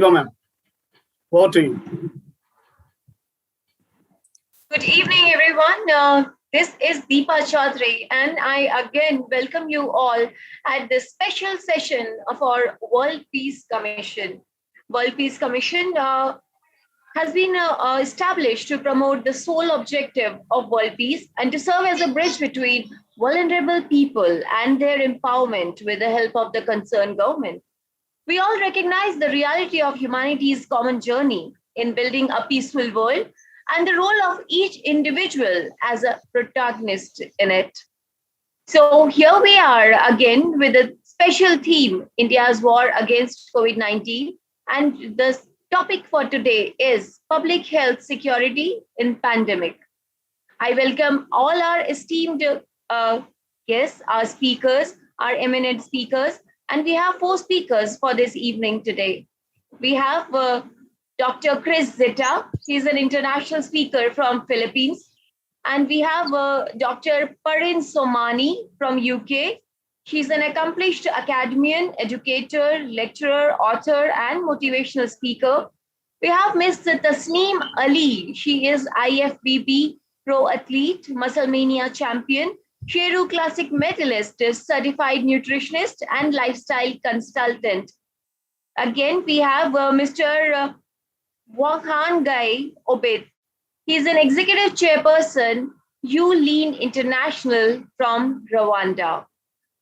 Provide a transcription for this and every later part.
Diva ma'am, over to you. Good evening, everyone. This is Deepa Chaudhary, and I again welcome you all at this special session of our World Peace Commission. World Peace Commission has been established to promote the sole objective of world peace and to serve as a bridge between vulnerable people and their empowerment with the help of the concerned government. We all recognize the reality of humanity's common journey in building a peaceful world and the role of each individual as a protagonist in it. So, here we are again with a special theme India's war against COVID 19. And the topic for today is public health security in pandemic. I welcome all our esteemed guests, our speakers, our eminent speakers, and we have four speakers for this evening today. We have Dr. Chris Zita. He's an international speaker from Philippines. And we have Dr. Parin Somani from UK. She's an accomplished academician, educator, lecturer, author, and motivational speaker. We have Ms. Tasneem Ali. She is IFBB pro athlete, Musclemania champion, Sheru Classic medalist, certified nutritionist, and lifestyle consultant. Again, we have Mr. Wahan Gai Obed. He's an executive chairperson, You Lean International from Rwanda.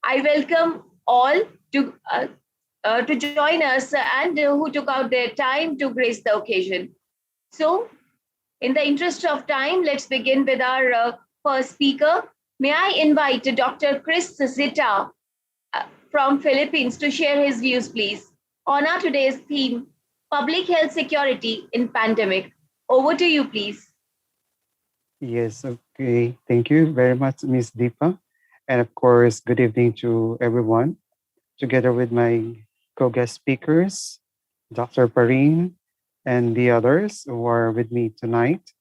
I welcome all to join us and who took out their time to grace the occasion. So, in the interest of time, let's begin with our first speaker. May I invite Dr. Chris Zita from Philippines to share his views, please, on our today's theme, public health security in pandemic. Over to you, please. Yes, okay. Thank you very much, Miss Deepa. And of course, good evening to everyone, together with my co-guest speakers, Dr. Parin, and the others who are with me tonight,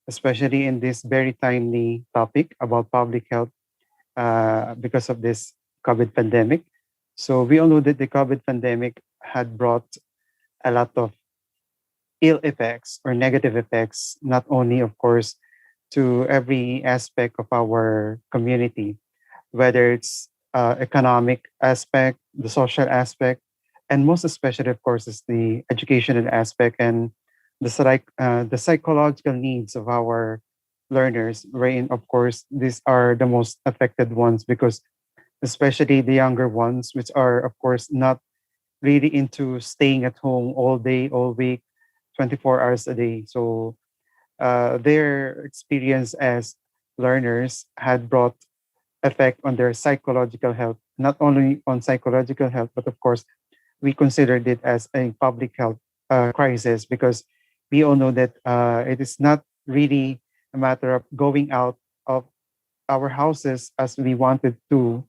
especially in this very timely topic about public health because of this COVID pandemic. So we all know that the COVID pandemic had brought a lot of ill effects or negative effects, not only, of course, to every aspect of our community, whether it's economic aspect, the social aspect, and most especially, of course, is the educational aspect and the psychological needs of our learners. Wherein, of course, these are the most affected ones because, especially the younger ones, which are, of course, not really into staying at home all day, all week, 24 hours a day. So their experience as learners had brought effect on their psychological health, not only on psychological health, but of course, we considered it as a public health crisis because we all know that it is not really a matter of going out of our houses as we wanted to,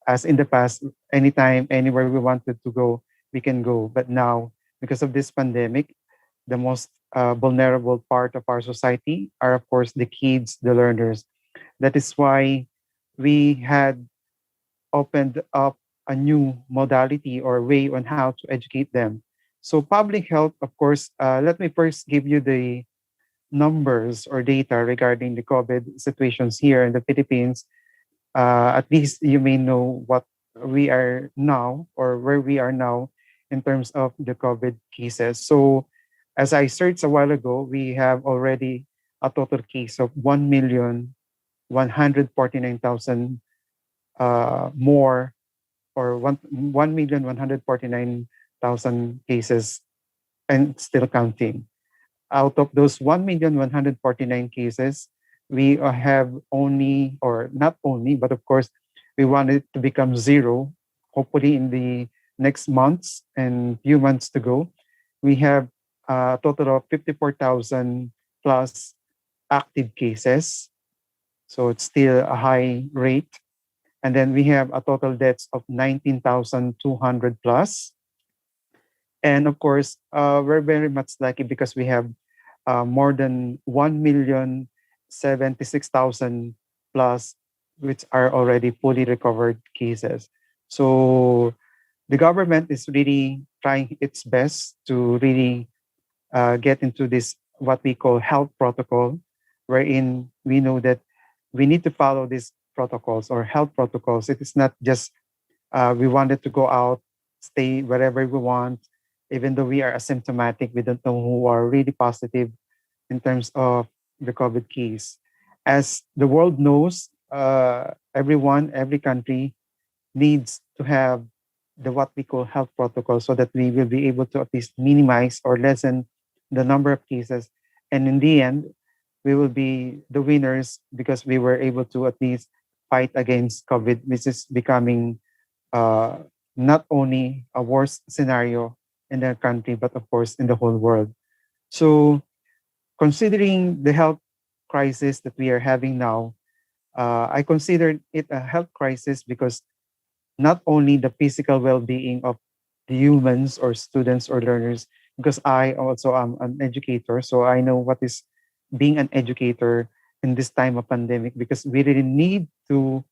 as in the past, anytime, anywhere we wanted to go, we can go. But now, because of this pandemic, the most vulnerable part of our society are, of course, the kids, the learners. That is why we had opened up a new modality or way on how to educate them. So, public health, of course, let me first give you the numbers or data regarding the COVID situations here in the Philippines. At least you may know what we are now or where we are now in terms of the COVID cases. So, as I searched a while ago, we have already a total case of 1,149,000 more or 1,149,000 cases and still counting. Out of those 1,149 cases, we have only, or not only, but of course, we want it to become zero, hopefully in the next months and few months to go. We have a total of 54,000 plus active cases. So it's still a high rate. And then we have a total deaths of 19,200 plus. And of course, we're very much lucky because we have more than 1,076,000 plus, which are already fully recovered cases. So The government is really trying its best to really get into this what we call health protocol, wherein we know that we need to follow these protocols or health protocols. It is not just we wanted to go out, stay wherever we want, even though we are asymptomatic. We don't know who are really positive in terms of the COVID case. As the world knows, everyone, every country needs to have the what we call health protocol so that we will be able to at least minimize or lessen the number of cases. And in the end, we will be the winners because we were able to at least fight against COVID, which is becoming uh, not only a worst scenario in the country, but of course in the whole world. So, considering the health crisis that we are having now, I consider it a health crisis because not only the physical well-being of the humans or students or learners, because I also am an educator, so I know what is being an educator in this time of pandemic because we really need to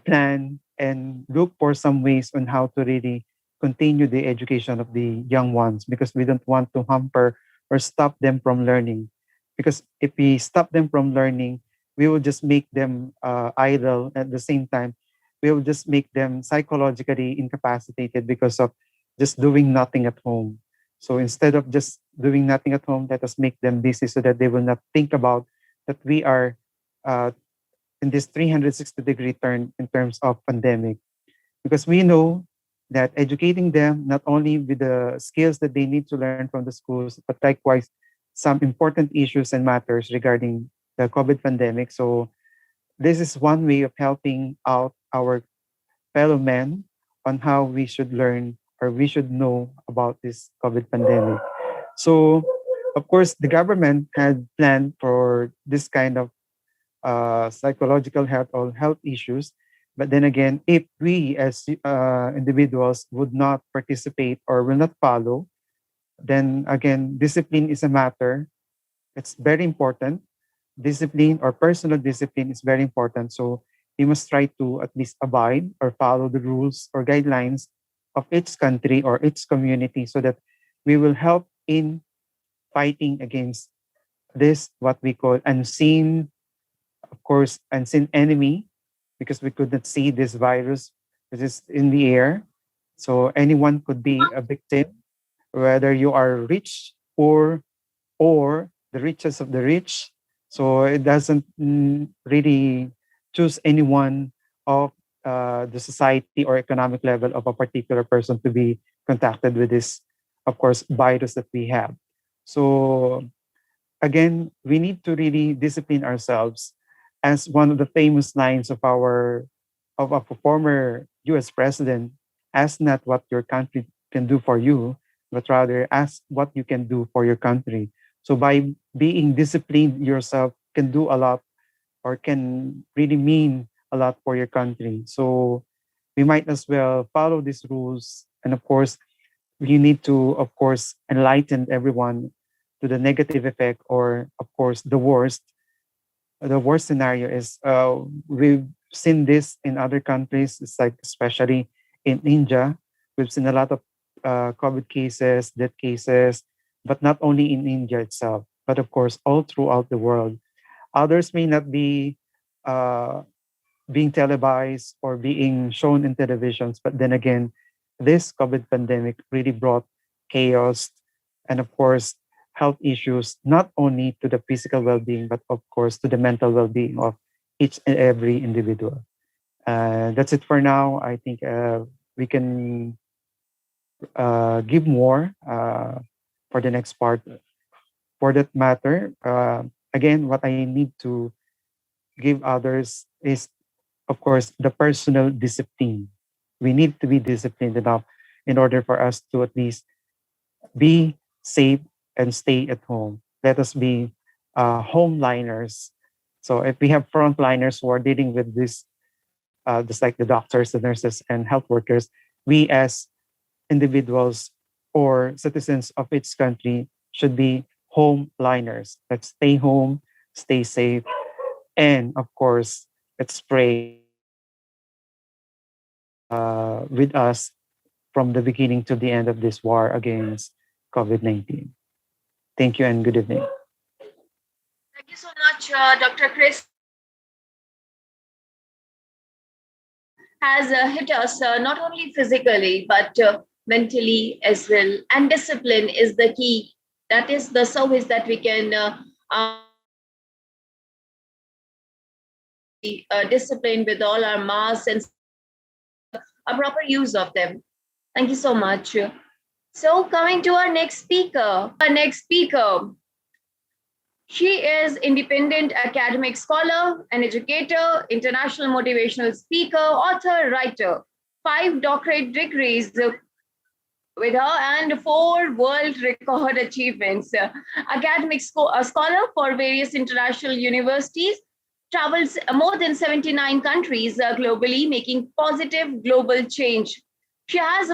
plan and look for some ways on how to really continue the education of the young ones because we don't want to hamper or stop them from learning. Because if we stop them from learning, we will just make them idle at the same time. We will just make them psychologically incapacitated because of just doing nothing at home. So instead of just doing nothing at home, let us make them busy so that they will not think about that we are uh, in this 360-degree turn in terms of pandemic because we know that educating them not only with the skills that they need to learn from the schools but likewise some important issues and matters regarding the COVID pandemic. So this is one way of helping out our fellow men on how we should learn or we should know about this COVID pandemic. So of course the government had planned for this kind of psychological health or health issues. But then again, if we as individuals would not participate or will not follow, then again, discipline is a matter. It's very important. Discipline or personal discipline is very important. So we must try to at least abide or follow the rules or guidelines of each country or each community so that we will help in fighting against this, what we call unseen, of course, unseen enemy because we could not see this virus which is in the air. So anyone could be a victim, whether you are rich, poor, or the richest of the rich. So it doesn't really choose anyone of the society or economic level of a particular person to be contacted with this, of course, virus that we have. So again, we need to really discipline ourselves as one of the famous lines of our of a former US president, ask not what your country can do for you, but rather ask what you can do for your country. So by being disciplined yourself can do a lot or can really mean a lot for your country. So we might as well follow these rules. And of course, we need to, of course, enlighten everyone to the negative effect or, of course, the worst. The worst scenario is we've seen this in other countries. It's like especially in India, we've seen a lot of COVID cases, death cases, but not only in India itself, but of course all throughout the world. Others may not be uh, being televised or being shown in televisions. But then again, this COVID pandemic really brought chaos and, of course, health issues, not only to the physical well being, but of course, to the mental well being of each and every individual. That's it for now. I think we can give more for the next part. For that matter, again, what I need to give others is of course, the personal discipline. We need to be disciplined enough in order for us to at least be safe and stay at home. Let us be homeliners. So if we have frontliners who are dealing with this, just like the doctors, the nurses, and health workers, we as individuals or citizens of each country should be homeliners. Let's stay home, stay safe, and of course, let's pray with us from the beginning to the end of this war against COVID-19. Thank you and good evening. Thank you so much, Dr. Chris. Has hit us not only physically but mentally as well. And discipline is the key. That is the service that we can discipline with all our masks and a proper use of them. Thank you so much. So coming to our next speaker. She is independent academic scholar, an educator, international motivational speaker, author, writer, 5 doctorate degrees with her and 4 world record achievements. Academic scholar for various international universities, travels more than 79 countries globally, making positive global change. She has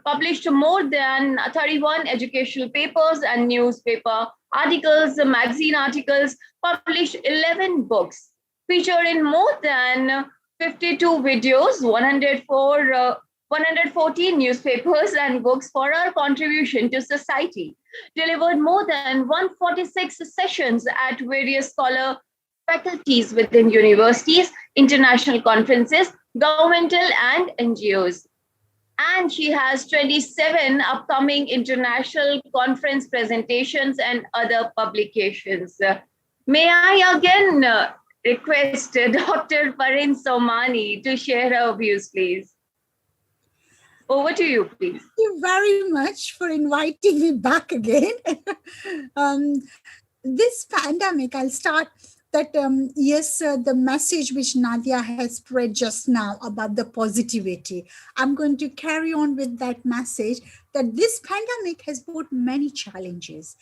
published more than 31 educational papers and newspaper articles, magazine articles, published 11 books, featured in more than 52 videos, 114 newspapers and books for her contribution to society, delivered more than 146 sessions at various scholar faculties within universities, international conferences, governmental and NGOs. And she has 27 upcoming international conference presentations and other publications. May I again request Dr. Parin Somani to share her views, please. Over to you, please. Thank you very much for inviting me back again. This pandemic, I'll start that, the message which Nadia has spread just now about the positivity, I'm going to carry on with that message that this pandemic has brought many challenges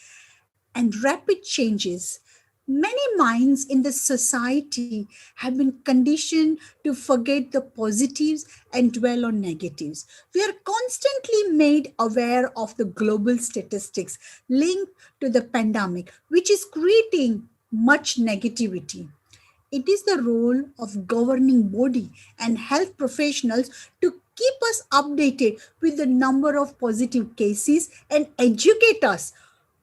and rapid changes. Many minds in the society have been conditioned to forget the positives and dwell on negatives. We are constantly made aware of the global statistics linked to the pandemic, which is creating much negativity. It is the role of governing body and health professionals to keep us updated with the number of positive cases and educate us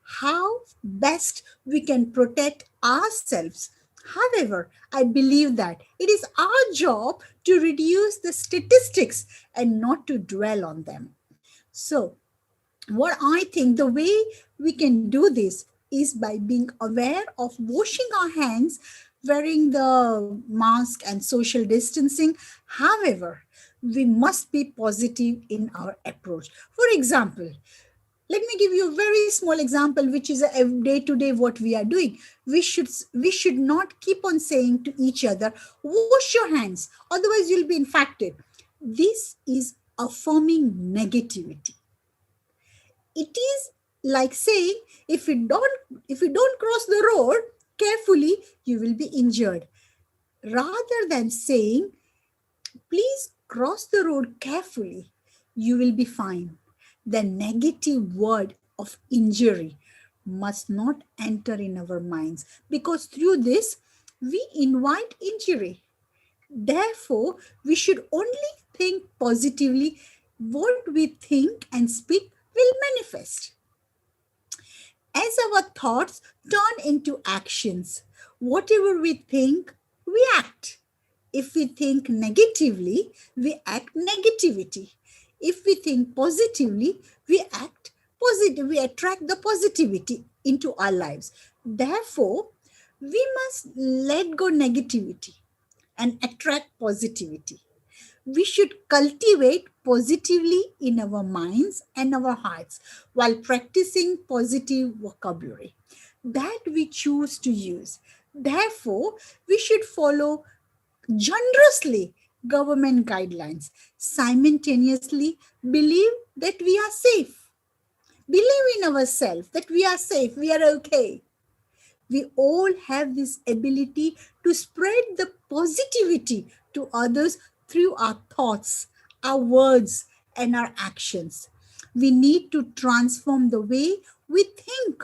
how best we can protect ourselves. However, I believe that it is our job to reduce the statistics and not to dwell on them. So, what I think the way we can do this is by being aware of washing our hands, wearing the mask and social distancing. However, we must be positive in our approach. For example, let me give you a very small example, which is a day to day what we are doing. We should not keep on saying to each other, wash your hands, otherwise you'll be infected. This is affirming negativity. It is like saying, if you don't cross the road carefully, you will be injured. Rather than saying, please cross the road carefully, you will be fine. The negative word of injury must not enter in our minds, because through this we invite injury. Therefore, we should only think positively. What we think and speak will manifest. As our thoughts turn into actions, whatever we think, we act. If we think negatively, we act negativity. If we think positively, we act positive. We attract the positivity into our lives. Therefore, we must let go negativity and attract positivity. We should cultivate positively in our minds and our hearts while practicing positive vocabulary that we choose to use. Therefore, we should follow generously government guidelines, simultaneously believe that we are safe, believe in ourselves that we are safe, we are okay. We all have this ability to spread the positivity to others through our thoughts, our words, and our actions. We need to transform the way we think.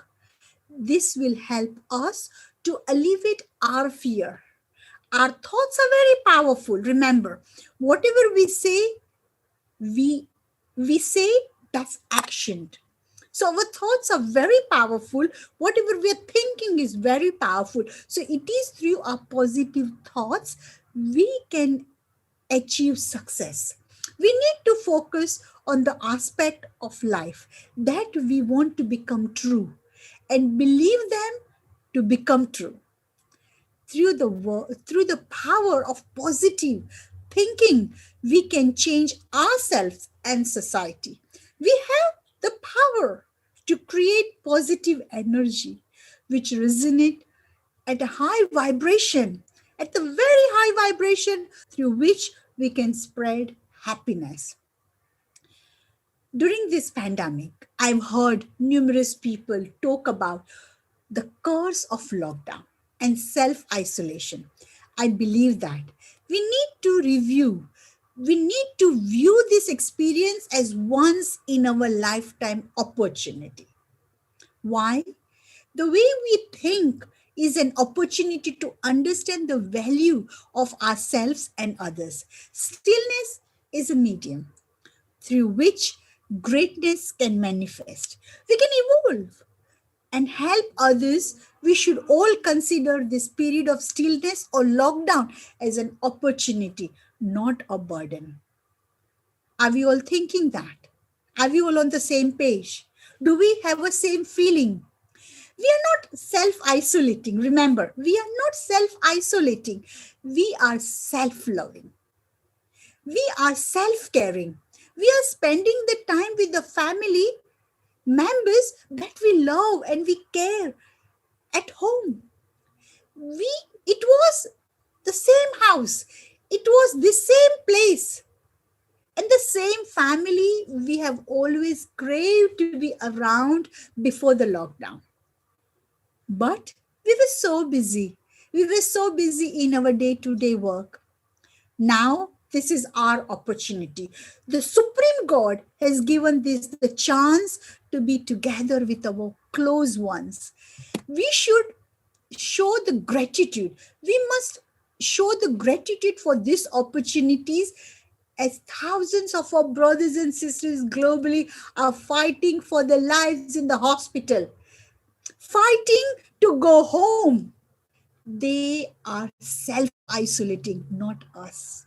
This will help us to alleviate our fear. Our thoughts are very powerful. Remember, whatever we say, we we say that's actioned. So our thoughts are very powerful. Whatever we are thinking is very powerful. So it is through our positive thoughts we can achieve success. We need to focus on the aspect of life that we want to become true and believe them to become true. Through the power of positive thinking, we can change ourselves and society. We have the power to create positive energy which resonate at a high vibration, at the very high vibration through which we can spread happiness. During this pandemic, I've heard numerous people talk about the curse of lockdown and self isolation. I believe that we need to review, we need to view this experience as once in our lifetime opportunity. Why? The way we think is an opportunity to understand the value of ourselves and others. Stillness is a medium through which greatness can manifest. We can evolve and help others. We should all consider this period of stillness or lockdown as an opportunity, not a burden. Are we all thinking that? Are we all on the same page? Do we have a same feeling? We are not self isolating. Remember, we are not self isolating. We are self loving. We are self caring. We are spending the time with the family members that we love and we care at home. It was the same house, it was the same place, and the same family we have always craved to be around before the lockdown. But we were so busy. We were so busy in our day to day work. Now, this is our opportunity. The Supreme God has given this the chance to be together with our close ones. We should show the gratitude. We must show the gratitude for these opportunities as thousands of our brothers and sisters globally are fighting for their lives in the hospital, fighting to go home. They are self isolating, not us.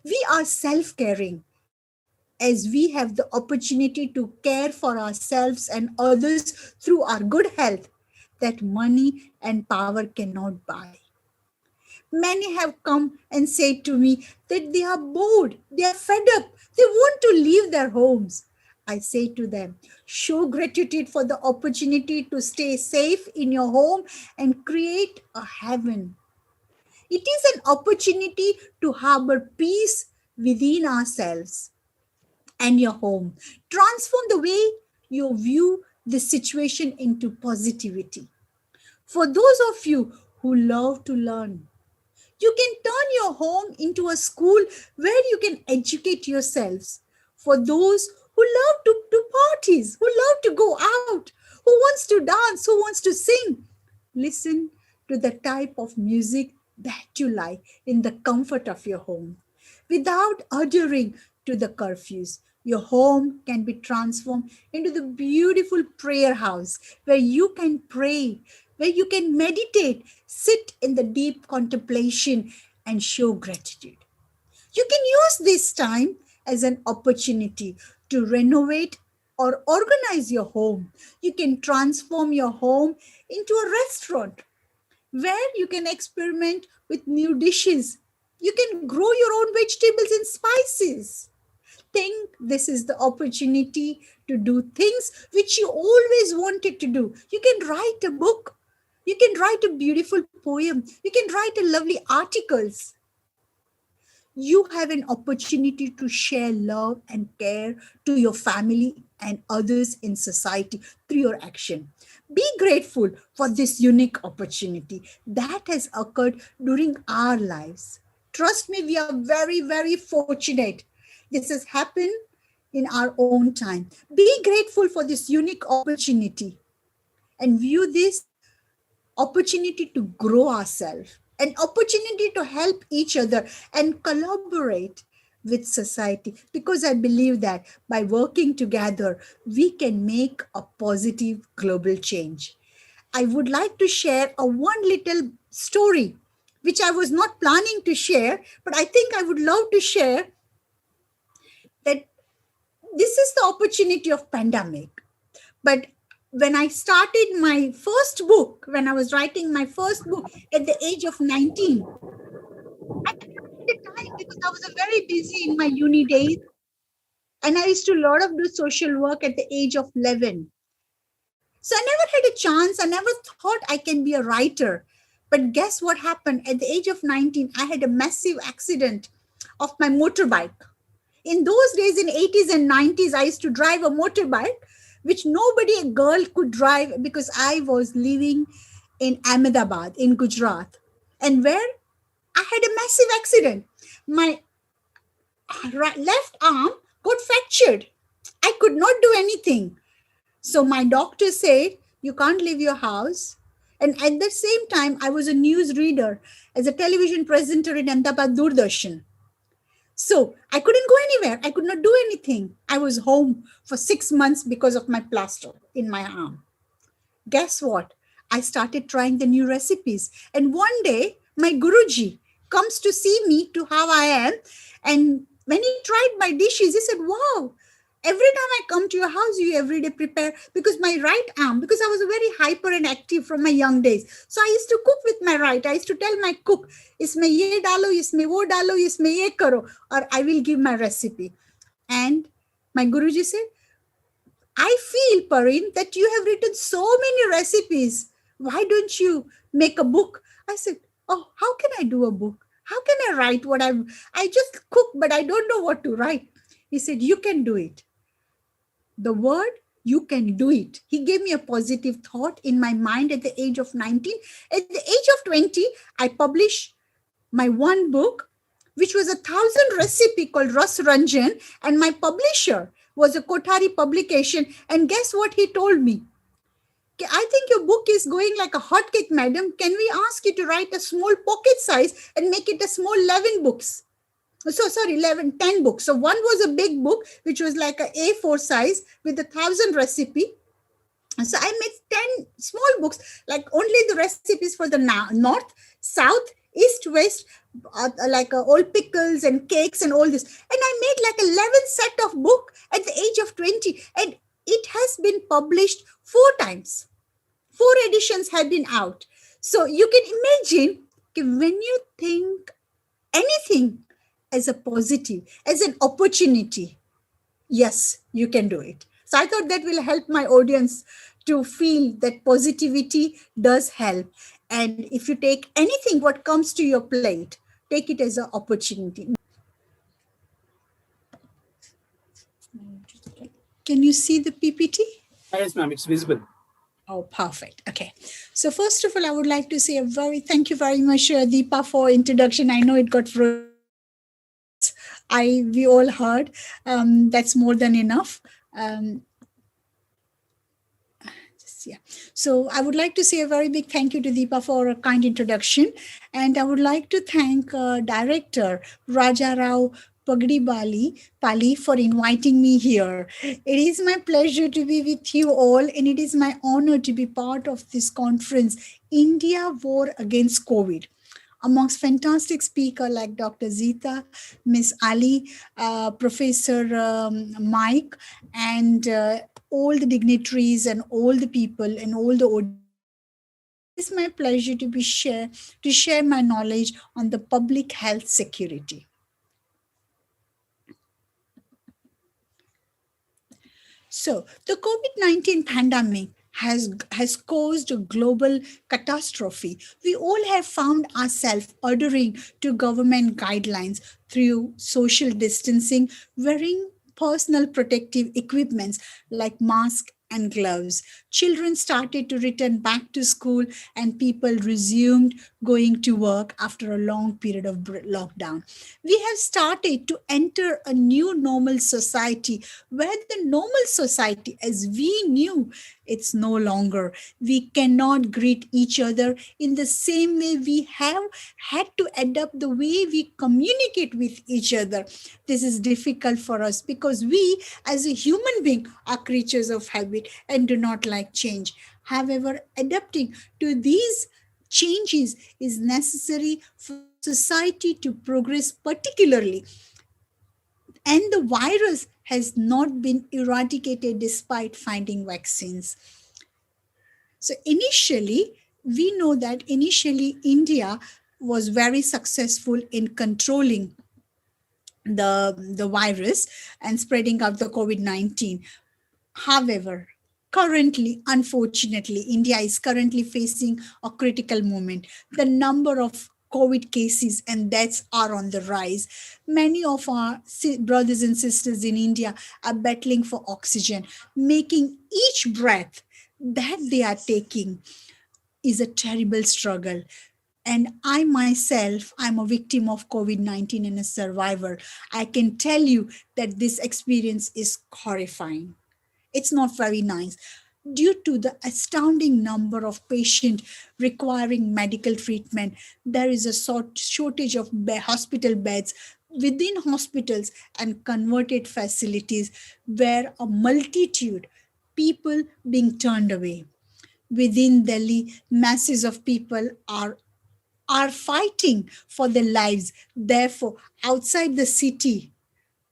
We are self caring as we have the opportunity to care for ourselves and others through our good health that money and power cannot buy. Many have come and said to me that they are bored, they are fed up, they want to leave their homes. I say to them, show gratitude for the opportunity to stay safe in your home and create a heaven. It is an opportunity to harbor peace within ourselves and your home. Transform the way you view the situation into positivity. For those of you who love to learn, you can turn your home into a school where you can educate yourselves. For those who love to do parties, who love to go out, who wants to dance, who wants to sing, listen to the type of music that you like in the comfort of your home. Without adhering to the curfews, your home can be transformed into the beautiful prayer house where you can pray, where you can meditate, sit in the deep contemplation, and show gratitude. You can use this time as an opportunity to renovate or organize your home. You can transform your home into a restaurant where you can experiment with new dishes. You can grow your own vegetables and spices. Think this is the opportunity to do things which you always wanted to do. You can write a book. You can write a beautiful poem. You can write a lovely articles. You have an opportunity to share love and care to your family and others in society through your action. Be grateful for this unique opportunity that has occurred during our lives. Trust me, we are very, very fortunate. This has happened in our own time. Be grateful for this unique opportunity and view this opportunity to grow ourselves, an opportunity to help each other and collaborate with society, because I believe that by working together, we can make a positive global change. I would like to share a one little story, which I was not planning to share, but I think I would love to share that this is the opportunity of pandemic. But when I started my first book, when I was writing my first book at the age of 19, I had the time because I was very busy in my uni days. And I used to a lot of do social work at the age of 11. So I never had a chance. I never thought I can be a writer. But guess what happened? At the age of 19, I had a massive accident of my motorbike. In those days, in 80s and 90s, I used to drive a motorbike, which nobody, a girl, could drive because I was living in Ahmedabad, in Gujarat. And where I had a massive accident. My left arm got fractured. I could not do anything. So my doctor said, you can't leave your house. And at the same time, I was a news reader as a television presenter in Ahmedabad Doordarshan. So I couldn't go anywhere. I could not do anything. I was home for 6 months because of my plaster in my arm. Guess what? I started trying the new recipes. And one day, my Guruji comes to see me to how I am. And when he tried my dishes, he said, wow, every time I come to your house, you every day prepare, because my right arm, because I was very hyper and active from my young days. So I used to cook with my right. I used to tell my cook, isme ye dalo, isme wo dalo, isme ye karo, or I will give my recipe. And my Guruji said, I feel, Parin, that you have written so many recipes. Why don't you make a book? I said, oh, how can I do a book? How can I write what I just cook, but I don't know what to write. He said, you can do it. The word, you can do it. He gave me a positive thought in my mind at the age of 19. At the age of 20, I published my one book, which was 1,000 recipe called Ras Ranjan. And my publisher was a Kothari publication. And guess what he told me? I think your book is going like a hotcake, madam. Can we ask you to write a small pocket size and make it a small 11 books? So sorry, 10 books. So one was a big book, which was like a A4 size with 1,000 recipe. So I made 10 small books, like only the recipes for the north, south, east, west, like all pickles and cakes and all this. And I made like 11 set of book at the age of 20. And it has been published 4 times. 4 editions have been out. So you can imagine when you think anything as a positive, as an opportunity, yes, you can do it. So I thought that will help my audience to feel that positivity does help. And if you take anything what comes to your plate, take it as an opportunity. Can you see the PPT? Yes, ma'am, it's visible. Oh, perfect. Okay. So first of all, I would like to say thank you very much, Deepa, for introduction. I know it got we all heard. That's more than enough. Yeah. So I would like to say a very big thank you to Deepa for a kind introduction. And I would like to thank Director Raja Rao Pali for inviting me here. It is my pleasure to be with you all, and it is my honor to be part of this conference, India War Against COVID, amongst fantastic speakers like Dr. Zita, Miss Ali, Professor Mike, and all the dignitaries and all the people and all the audience. It's my pleasure to share my knowledge on the public health security. So the COVID-19 pandemic has caused a global catastrophe. We all have found ourselves adhering to government guidelines through social distancing, wearing personal protective equipments like masks and gloves. Children started to return back to school, and people resumed going to work after a long period of lockdown. We have started to enter a new normal society where the normal society as we knew it's no longer. We cannot greet each other in the same way. We have had to adapt the way we communicate with each other. This is difficult for us because we as a human being are creatures of habit and do not like change. However, adapting to these changes is necessary for society to progress, particularly, and the virus has not been eradicated despite finding vaccines. So initially, we know that initially India was very successful in controlling the virus and spreading out the COVID-19. However, currently, unfortunately, India is currently facing a critical moment. The number of COVID cases and deaths are on the rise. Many of our brothers and sisters in India are battling for oxygen, making each breath that they are taking is a terrible struggle. And I myself, I'm a victim of COVID-19 and a survivor. I can tell you that this experience is horrifying. It's not very nice. Due to the astounding number of patients requiring medical treatment, there is a shortage of hospital beds within hospitals and converted facilities where a multitude people being turned away. Within Delhi, masses of people are fighting for their lives. Therefore, outside the city,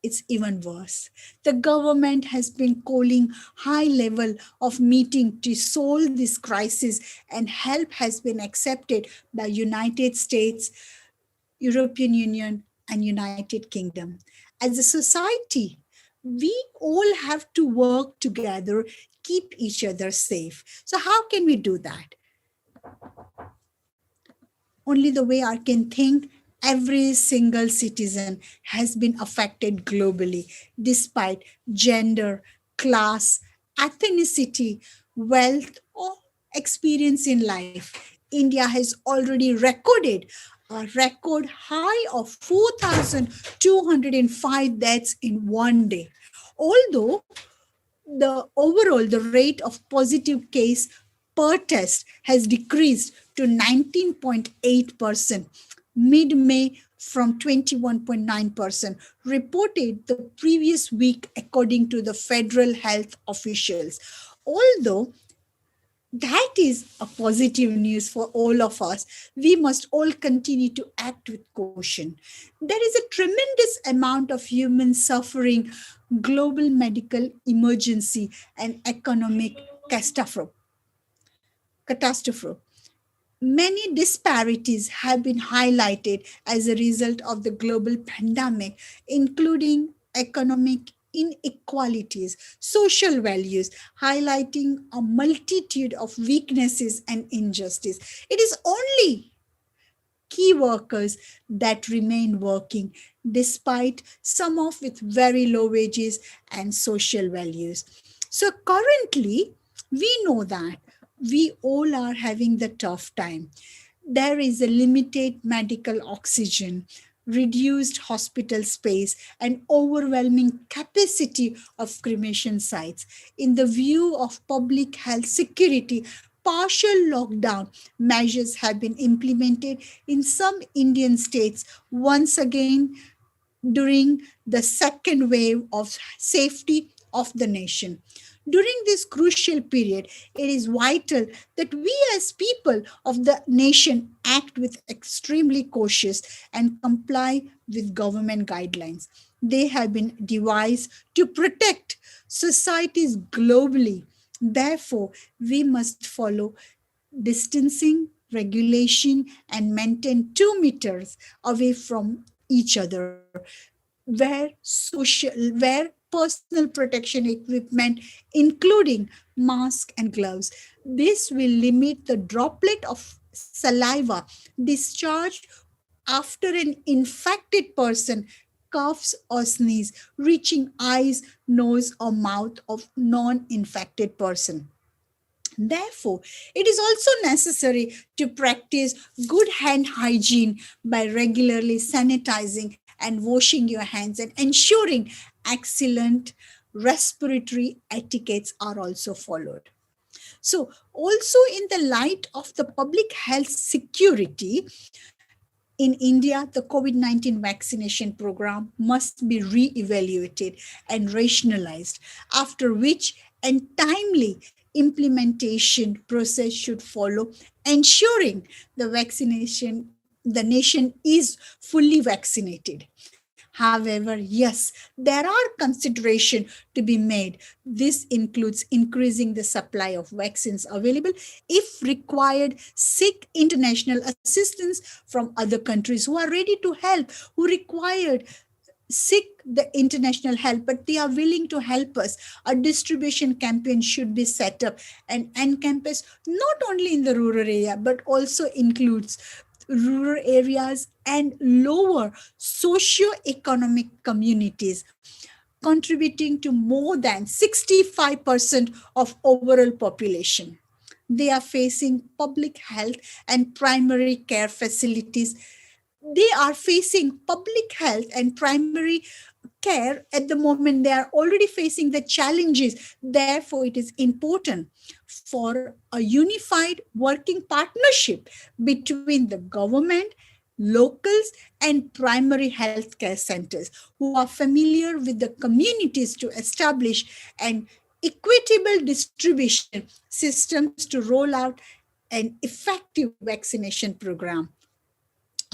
it's even worse. The government has been calling high level of meeting to solve this crisis, and help has been accepted by United States, European Union, and United Kingdom. As a society, we all have to work together, keep each other safe. So how can we do that? Only the way I can think, every single citizen has been affected globally, despite gender, class, ethnicity, wealth, or experience in life. India has already recorded a record high of 4,205 deaths in one day. Although the rate of positive case per test has decreased to 19.8%, mid-May from 21.9% reported the previous week, according to the federal health officials. Although that is a positive news for all of us, we must all continue to act with caution. There is a tremendous amount of human suffering, global medical emergency, and economic catastrophe. Many disparities have been highlighted as a result of the global pandemic, including economic inequalities, social values, highlighting a multitude of weaknesses and injustice. It is only key workers that remain working, despite some of with very low wages and social values. So currently, we know that we all are having the tough time. There is a limited medical oxygen, reduced hospital space, and overwhelming capacity of cremation sites. In the view of public health security, partial lockdown measures have been implemented in some Indian states once again during the second wave of safety of the nation. During this crucial period, it is vital that we as people of the nation act with extremely cautious and comply with government guidelines. They have been devised to protect societies globally. Therefore, we must follow distancing, regulation, and maintain 2 meters away from each other, where personal protection equipment, including mask and gloves. This will limit the droplet of saliva discharged after an infected person coughs or sneeze, reaching eyes, nose, or mouth of non-infected person. Therefore, it is also necessary to practice good hand hygiene by regularly sanitizing and washing your hands and ensuring excellent respiratory etiquettes are also followed. So, also in the light of the public health security, in India, the COVID 19 vaccination program must be re evaluated and rationalized, after which a timely implementation process should follow, ensuring the nation is fully vaccinated. However, yes, there are considerations to be made. This includes increasing the supply of vaccines available if required, seek international assistance from other countries who are ready to help, who required seek the international help, but they are willing to help us. A distribution campaign should be set up and encompass not only in the rural area, but also includes rural areas and lower socio-economic communities, contributing to more than 65% of overall population. They are facing public health and primary care facilities. They are facing public health and primary care at the moment. They are already facing the challenges. Therefore, it is important for a unified working partnership between the government, locals, and primary healthcare centers who are familiar with the communities to establish an equitable distribution systems to roll out an effective vaccination program.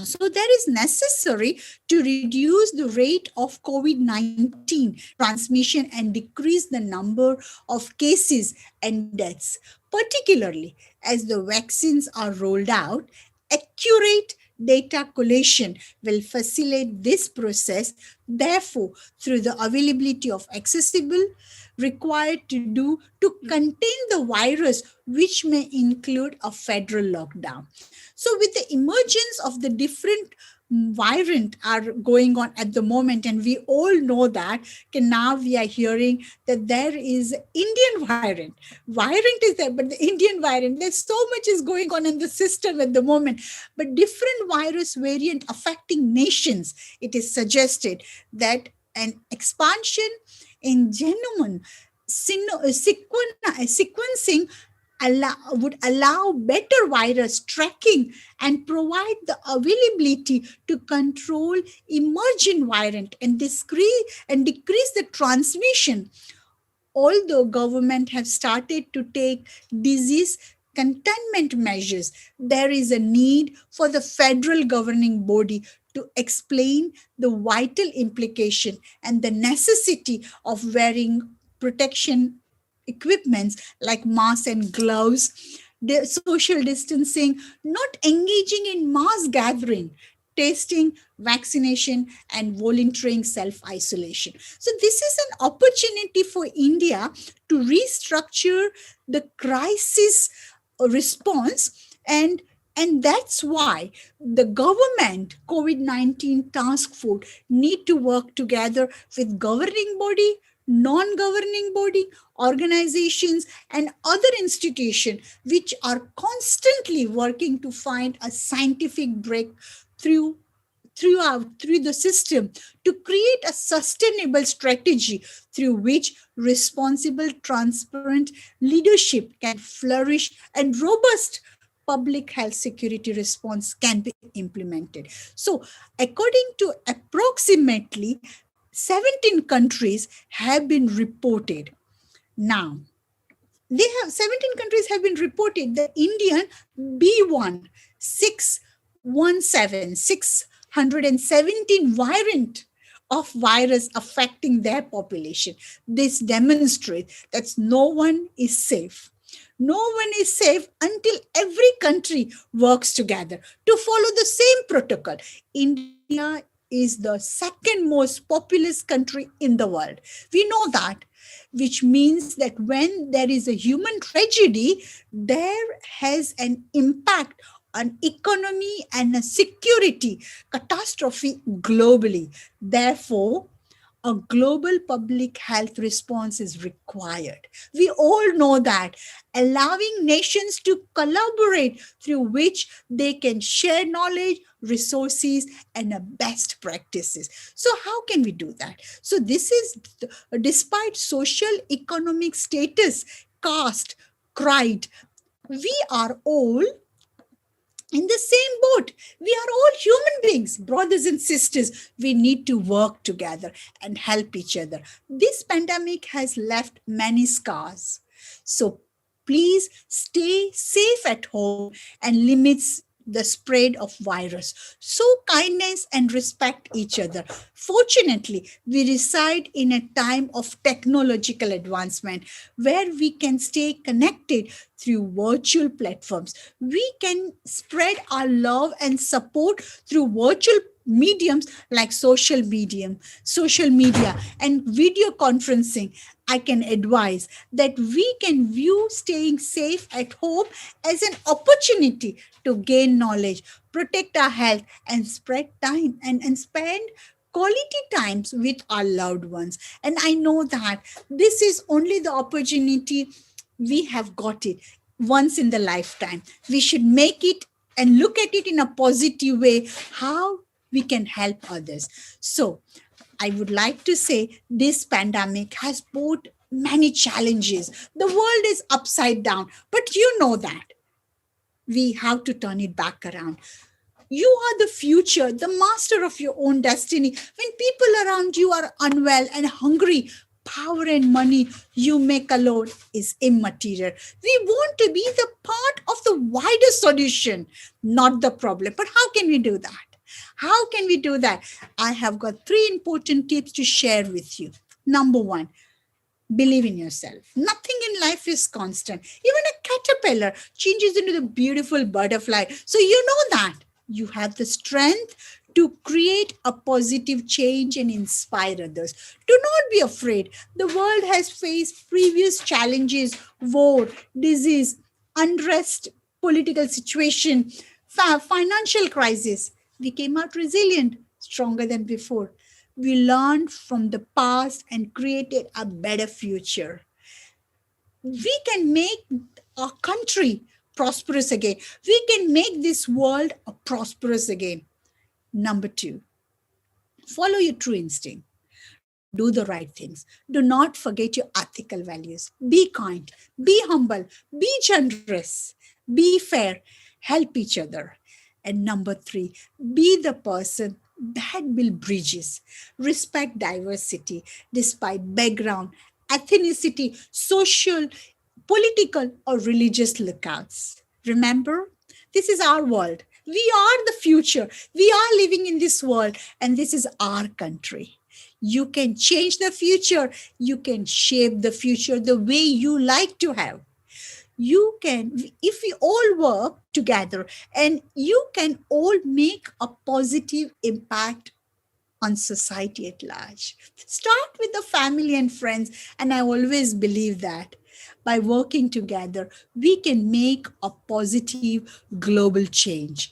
So there is necessary to reduce the rate of COVID-19 transmission and decrease the number of cases and deaths, particularly as the vaccines are rolled out. Accurate data collation will facilitate this process. Therefore, through the availability of accessible required to do to contain the virus, which may include a federal lockdown. So with the emergence of the different variant are going on at the moment, and we all know that now we are hearing that there is Indian variant is there, but the Indian variant, there's so much is going on in the system at the moment, but different virus variant affecting nations. It is suggested that an expansion in genome sequencing would allow better virus tracking and provide the availability to control emergent variant and decrease the transmission. Although government have started to take disease containment measures, there is a need for the federal governing body to explain the vital implication and the necessity of wearing protection equipments like masks and gloves, the social distancing, not engaging in mass gathering, testing, vaccination, and volunteering self-isolation. So this is an opportunity for India to restructure the crisis response, and that's why the government COVID-19 task force need to work together with governing body, non-governing body, organizations, and other institutions which are constantly working to find a scientific breakthrough through the system to create a sustainable strategy through which responsible, transparent leadership can flourish and robust public health security response can be implemented. So, according to approximately 17 countries have been reported. Now, 17 countries have been reported the Indian B1 617 variant of virus affecting their population. This demonstrates that no one is safe. No one is safe until every country works together to follow the same protocol. India is the second most populous country in the world. We know that, which means that when there is a human tragedy, there has an impact an economy and a security catastrophe globally. Therefore, a global public health response is required. We all know that, allowing nations to collaborate through which they can share knowledge, resources, and best practices. So, how can we do that? So, this is despite social economic status, caste, creed, we are all in the same boat. We are all human beings, brothers and sisters. We need to work together and help each other. This pandemic has left many scars. So please stay safe at home and limits the spread of virus. So kindness and respect each other. Fortunately, we reside in a time of technological advancement where we can stay connected through virtual platforms. We can spread our love and support through virtual mediums like social media and video conferencing. I can advise that we can view staying safe at home as an opportunity to gain knowledge, protect our health, and spread time and spend quality times with our loved ones. And I know that this is only the opportunity we have got it once in the lifetime. We should make it and look at it in a positive way, how we can help others. So I would like to say this pandemic has brought many challenges. The world is upside down, but you know that we have to turn it back around. You are the future, the master of your own destiny. When people around you are unwell and hungry, power and money you make alone is immaterial. We want to be the part of the wider solution, not the problem. But how can we do that? How can we do that? I have got 3 important tips to share with you. Number 1, believe in yourself. Nothing in life is constant. Even a caterpillar changes into the beautiful butterfly. So you know that you have the strength to create a positive change and inspire others. Do not be afraid. The world has faced previous challenges, war, disease, unrest, political situation, financial crisis. We came out resilient, stronger than before. We learned from the past and created a better future. We can make our country prosperous again. We can make this world prosperous again. Number 2, follow your true instinct. Do the right things. Do not forget your ethical values. Be kind, be humble, be generous, be fair, help each other. And number 3, be the person that build bridges. Respect diversity despite background, ethnicity, social, political, or religious lookouts. Remember, this is our world. We are the future. We are living in this world, and this is our country. You can change the future. You can shape the future the way you like to have. You can, if we all work together, and you can all make a positive impact on society at large. Start with the family and friends, and I always believe that by working together, we can make a positive global change.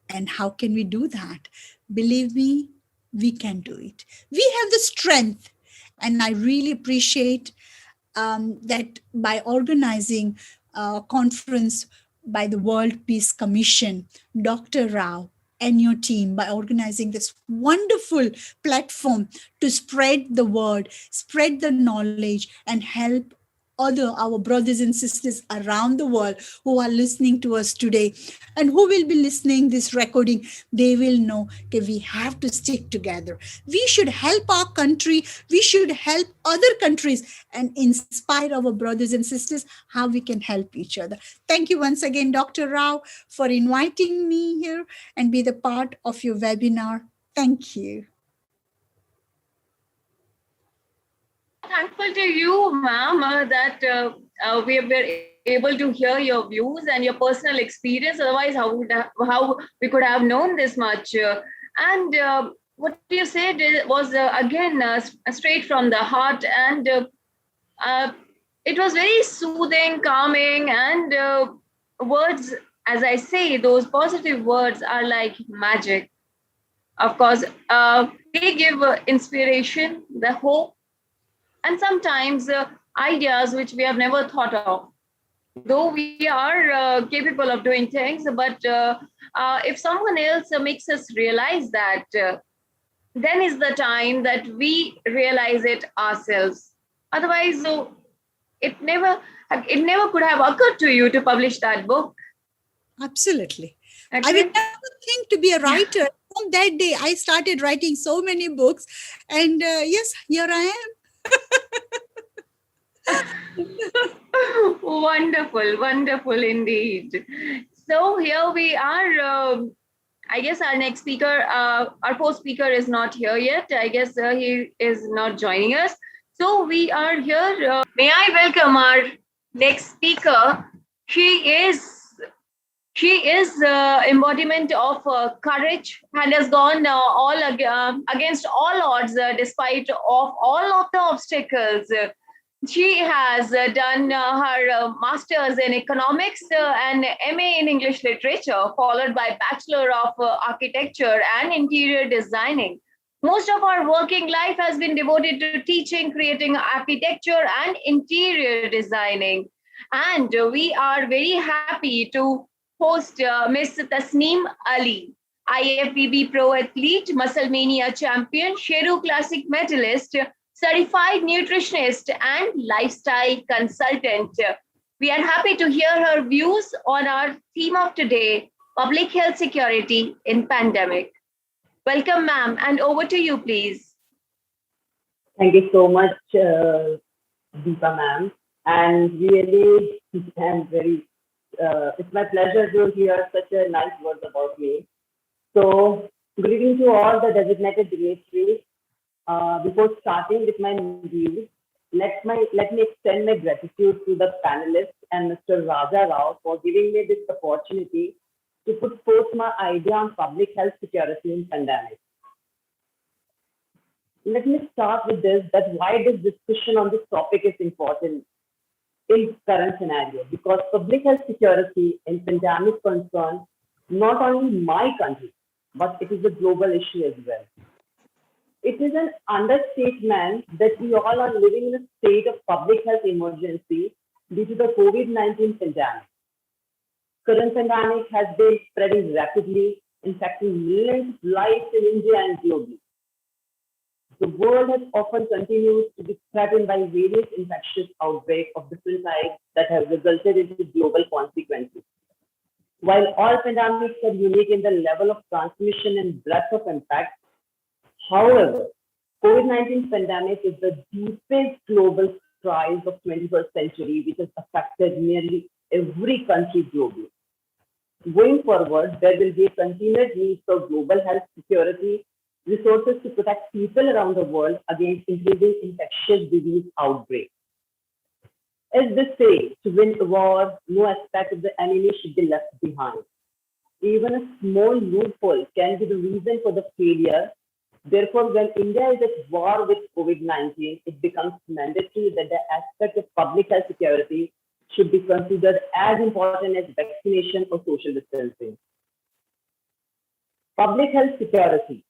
And how can we do that? Believe me, we can do it. We have the strength, and I really appreciate that by organizing a conference by the World Peace Commission, Dr. Rao and your team, by organizing this wonderful platform to spread the word, spread the knowledge, and help our brothers and sisters around the world who are listening to us today and who will be listening this recording. They will know that we have to stick together. We should help our country. We should help other countries and inspire our brothers and sisters how we can help each other. Thank you once again, Dr. Rao, for inviting me here and be the part of your webinar. Thank you. Thankful to you, ma'am, that we were able to hear your views and your personal experience. Otherwise, how we could have known this much? And what you said was again straight from the heart, and it was very soothing, calming, and words as I say, those positive words are like magic. Of course, they give inspiration, the hope, and sometimes ideas which we have never thought of. Though we are capable of doing things, but if someone else makes us realize that, then is the time that we realize it ourselves. Otherwise, it never could have occurred to you to publish that book. Absolutely. I Okay? would never think to be a writer. From that day, I started writing so many books. And yes, here I am. Wonderful, wonderful indeed. So here we are. I guess our next speaker, our fourth speaker is not here yet. I guess he is not joining us. So we are here. May I welcome our next speaker? She is embodiment of courage and has gone against all odds, despite of all of the obstacles. She has done her master's in economics and MA in English literature, followed by Bachelor of Architecture and Interior Designing. Most of our working life has been devoted to teaching, creating architecture and interior designing. And we are very happy to host Miss Tasneem Ali, IFBB Pro Athlete, Musclemania Champion, Sheru Classic Medalist, certified nutritionist and lifestyle consultant. We are happy to hear her views on our theme of today, public health security in pandemic. Welcome, ma'am, and over to you, please. Thank you so much, Deepa ma'am. And really, it's my pleasure to hear such a nice words about me. So, good evening to all the designated dignitaries. Before starting with my views, let me extend my gratitude to the panelists and Mr. Raja Rao for giving me this opportunity to put forth my idea on public health security in pandemic. Let me start with this, that why this discussion on this topic is important in current scenario, because public health security in pandemic concerns not only my country, but it is a global issue as well. It is an understatement that we all are living in a state of public health emergency due to the COVID-19 pandemic. Current pandemic has been spreading rapidly, infecting millions of lives in India and globally. The world has often continued to be threatened by various infectious outbreaks of different types that have resulted into global consequences. While all pandemics are unique in the level of transmission and breadth of impact, however, COVID-19 pandemic is the deepest global crisis of 21st century, which has affected nearly every country globally. Going forward, there will be a continued need for global health security resources to protect people around the world against increasing infectious disease outbreaks. As they say, to win a war, no aspect of the enemy should be left behind. Even a small loophole can be the reason for the failure. Therefore, when India is at war with COVID-19, it becomes mandatory that the aspect of public health security should be considered as important as vaccination or social distancing. Public health security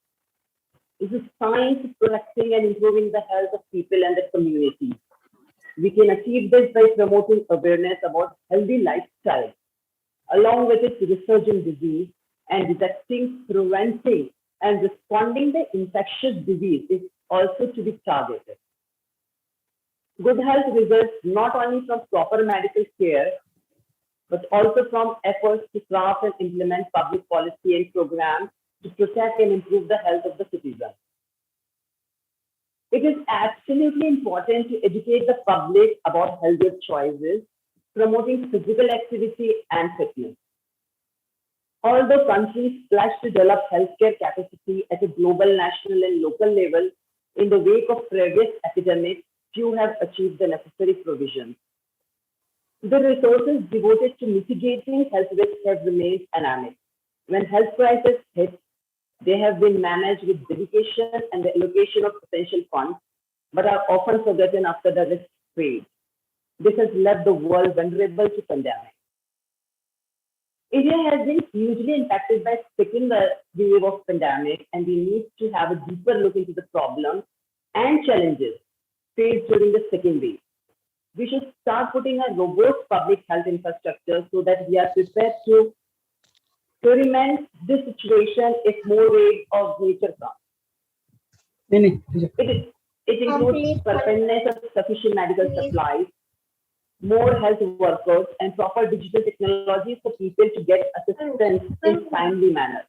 is a science of protecting and improving the health of people and the community. We can achieve this by promoting awareness about healthy lifestyle, along with its resurgent disease, and detecting, preventing, and responding to infectious disease is also to be targeted. Good health results not only from proper medical care, but also from efforts to craft and implement public policy and programs to protect and improve the health of the citizens. It is absolutely important to educate the public about healthier choices, promoting physical activity and fitness. Although countries pledge to develop healthcare capacity at a global, national, and local level, in the wake of previous epidemics, few have achieved the necessary provisions. The resources devoted to mitigating health risks have remained anemic. When health crises hit, they have been managed with dedication and the allocation of potential funds, but are often forgotten after the risk fade. This has left the world vulnerable to pandemic. India has been hugely impacted by second wave of pandemic, and we need to have a deeper look into the problems and challenges faced during the second wave. We should start putting a robust public health infrastructure so that we are prepared to experiment this situation if more waves of nature come. It includes preparedness of sufficient medical supplies, more health workers, and proper digital technologies for people to get assistance in timely manner.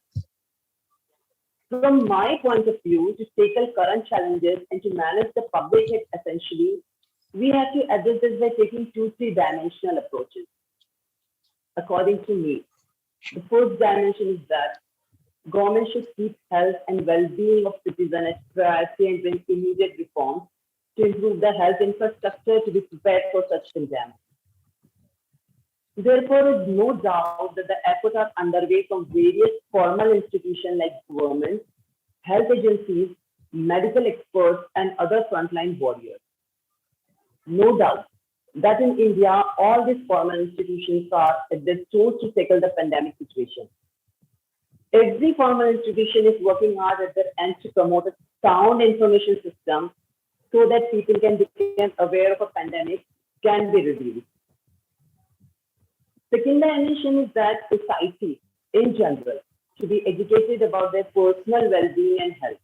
From my point of view, to tackle current challenges and to manage the public health essentially, we have to address this by taking two, three-dimensional approaches. According to me, the first dimension is that government should keep health and well-being of citizens as priority and bring immediate reforms to improve the health infrastructure to be prepared for such pandemic. Therefore, there is no doubt that the efforts are underway from various formal institutions like government, health agencies, medical experts, and other frontline warriors. No doubt that in India, all these formal institutions are at their toes to tackle the pandemic situation. Every formal institution is working hard at their end to promote a sound information system so that people can become aware of a pandemic can be reduced. Second dimension is that society in general should be educated about their personal well-being and health.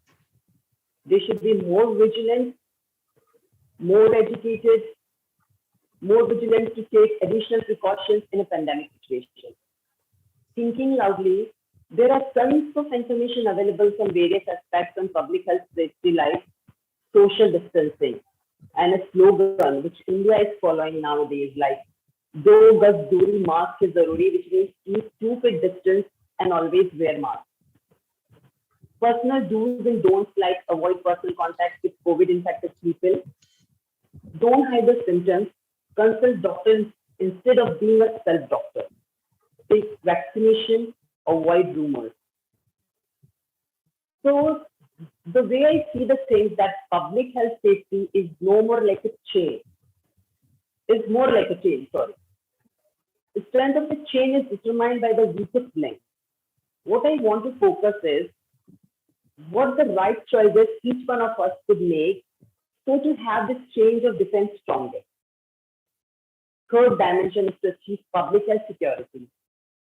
They should be more vigilant, more educated, more vigilant to take additional precautions in a pandemic situation. Thinking loudly, there are tons of information available from various aspects on public health safety like social distancing and a slogan which India is following nowadays like Do Gas Duri Mask Hai Zaruri, which means keep 2 feet distance and always wear mask. Personal do's and don'ts like avoid personal contact with COVID infected people. Don't hide the symptoms. Consult doctors instead of being a self-doctor. Take vaccination, avoid rumors. So the way I see the thing that public health safety is no more like a chain. It's more like a chain, sorry. The strength of the chain is determined by the weakest link. What I want to focus is what the right choices each one of us could make so to have this change of defense stronger. Third dimension is to achieve public health security.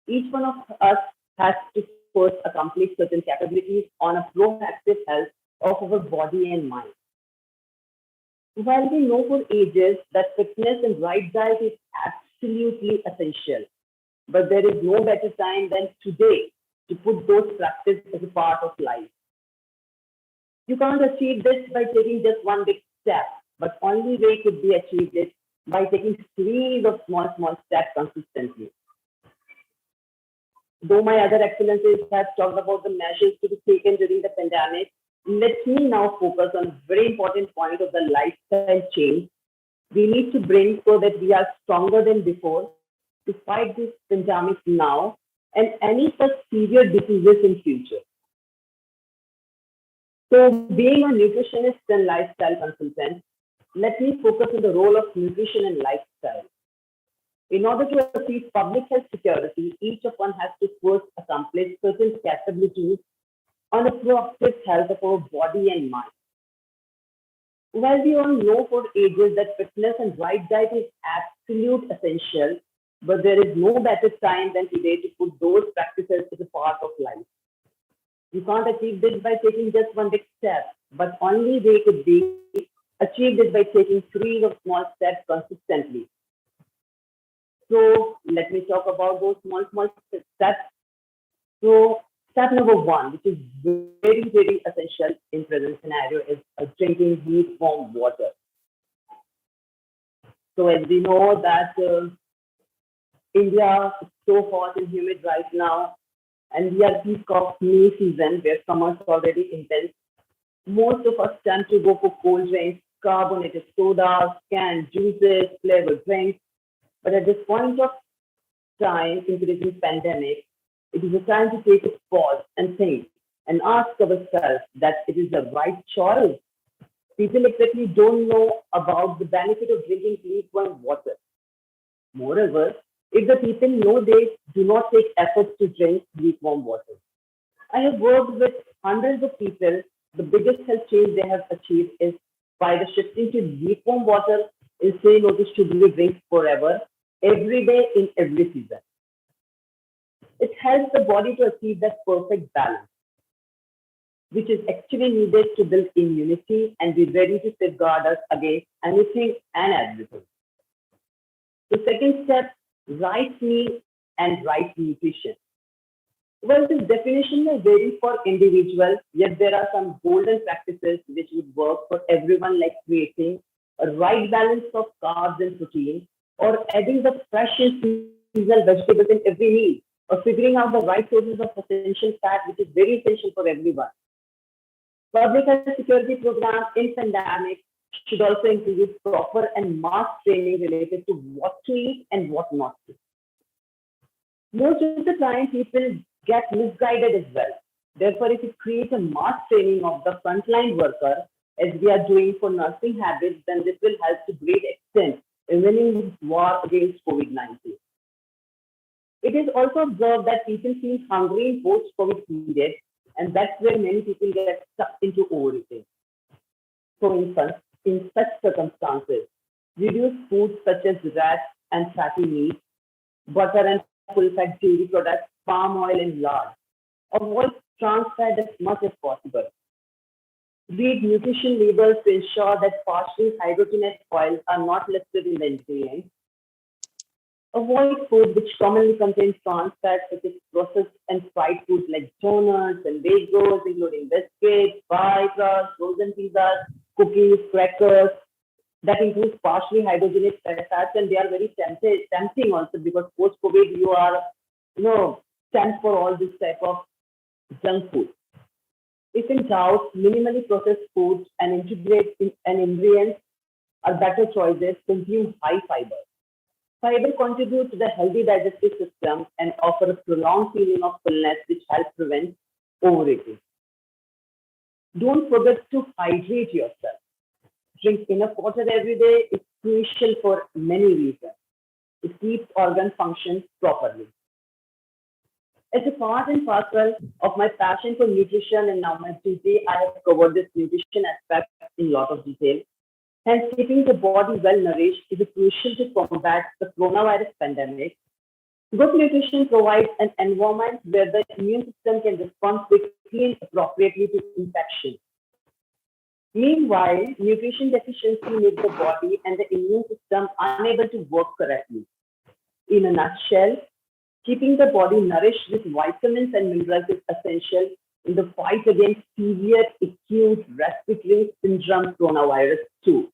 Each one of us has to first accomplish certain capabilities on a proactive health of our body and mind. While we know for ages that fitness and right diet is absolutely essential, but there is no better time than today to put those practices as a part of life. You can't achieve this by taking just one big step, but only way could be achieved is by taking series of small steps consistently. Though my other excellencies have talked about the measures to be taken during the pandemic, let me now focus on a very important point of the lifestyle change we need to bring so that we are stronger than before to fight this pandemic now and any such severe diseases in future. So being a nutritionist and lifestyle consultant, let me focus on the role of nutrition and lifestyle. In order to achieve public health security, each of one has to first accomplish certain capabilities on a proactive health of our body and mind. While we all know for ages that fitness and right diet is absolute essential, but there is no better time than today to put those practices as a part of life. You can't achieve this by taking just one big step, but only way could be achieved is by taking series of small steps consistently. So let me talk about those small steps. So step number one, which is very essential in present scenario, is drinking heat warm water. So as we know that India is so hot and humid right now, and we are peak of May season where summer is already intense. Most of us tend to go for cold drinks, carbonated sodas, canned juices, flavored drinks. But at this point of time in this pandemic, it is a time to take a pause and think and ask ourselves that it is the right choice. People exactly don't know about the benefit of drinking lukewarm water. Moreover, if the people know they do not take efforts to drink lukewarm water. I have worked with hundreds of people. The biggest health change they have achieved is by the shifting to lukewarm water instead of the sugary drinks forever, every day in every season. It helps the body to achieve that perfect balance, which is actually needed to build immunity and be ready to safeguard us against anything and everything. The second step, right meal and right nutrition. Well, this definition may vary for individuals, yet there are some golden practices which would work for everyone, like creating a right balance of carbs and protein, or adding the fresh and seasonal vegetables in every meal, or figuring out the right sources of essential fat, which is very essential for everyone. Public health security programs in pandemic should also include proper and mass training related to what to eat and what not to. Most of the time, people get misguided as well. Therefore, if you create a mass training of the frontline worker, as we are doing for nursing habits, then this will help to great extent in winning war against COVID-19. It is also observed that people feel hungry in post-COVID period, and that's where many people get stuck into overeating. For instance, in such circumstances, reduce foods such as red and fatty meat, butter and full-fat dairy products, palm oil and lard. Avoid trans fat as much as possible. Read nutrition labels to ensure that partially hydrogenated oils are not listed in the ingredients. Avoid food which commonly contains trans fats such as processed and fried foods like donuts and baked goods, including biscuits, pie crust, frozen pizzas, cookies, crackers. That includes partially hydrogenated fats, and they are very tempting also, because post-COVID you are, tempted for all this type of junk food. If in doubt, minimally processed foods and ingredients are better choices. Consume high fiber. Fiber contributes to the healthy digestive system and offer a prolonged feeling of fullness, which helps prevent overeating. Don't forget to hydrate yourself. Drink enough water every day is crucial for many reasons. It keeps organ functions properly. As a part and parcel of my passion for nutrition and now my duty, I have covered this nutrition aspect in a lot of detail. Hence, keeping the body well nourished is crucial to combat the coronavirus pandemic. Good nutrition provides an environment where the immune system can respond quickly and appropriately to infection. Meanwhile, nutrition deficiency makes the body and the immune system unable to work correctly. In a nutshell, keeping the body nourished with vitamins and minerals is essential in the fight against severe acute respiratory syndrome coronavirus 2.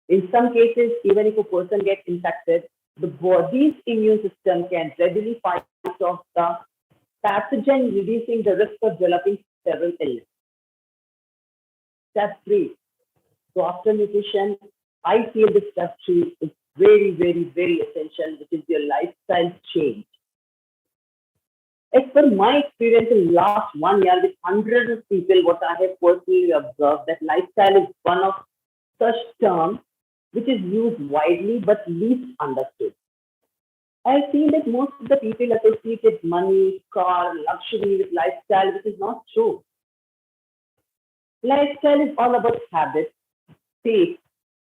In some cases, even if a person gets infected, the body's immune system can readily fight off the pathogen, reducing the risk of developing several illnesses. Step 3. So after nutrition, I feel the step 3 is very, very, very essential, which is your lifestyle change. As per my experience in the last 1 year with hundreds of people, what I have personally observed, that lifestyle is one of such terms which is used widely but least understood. I feel that most of the people associated money, car, luxury with lifestyle, which is not true. Lifestyle is all about habits, taste,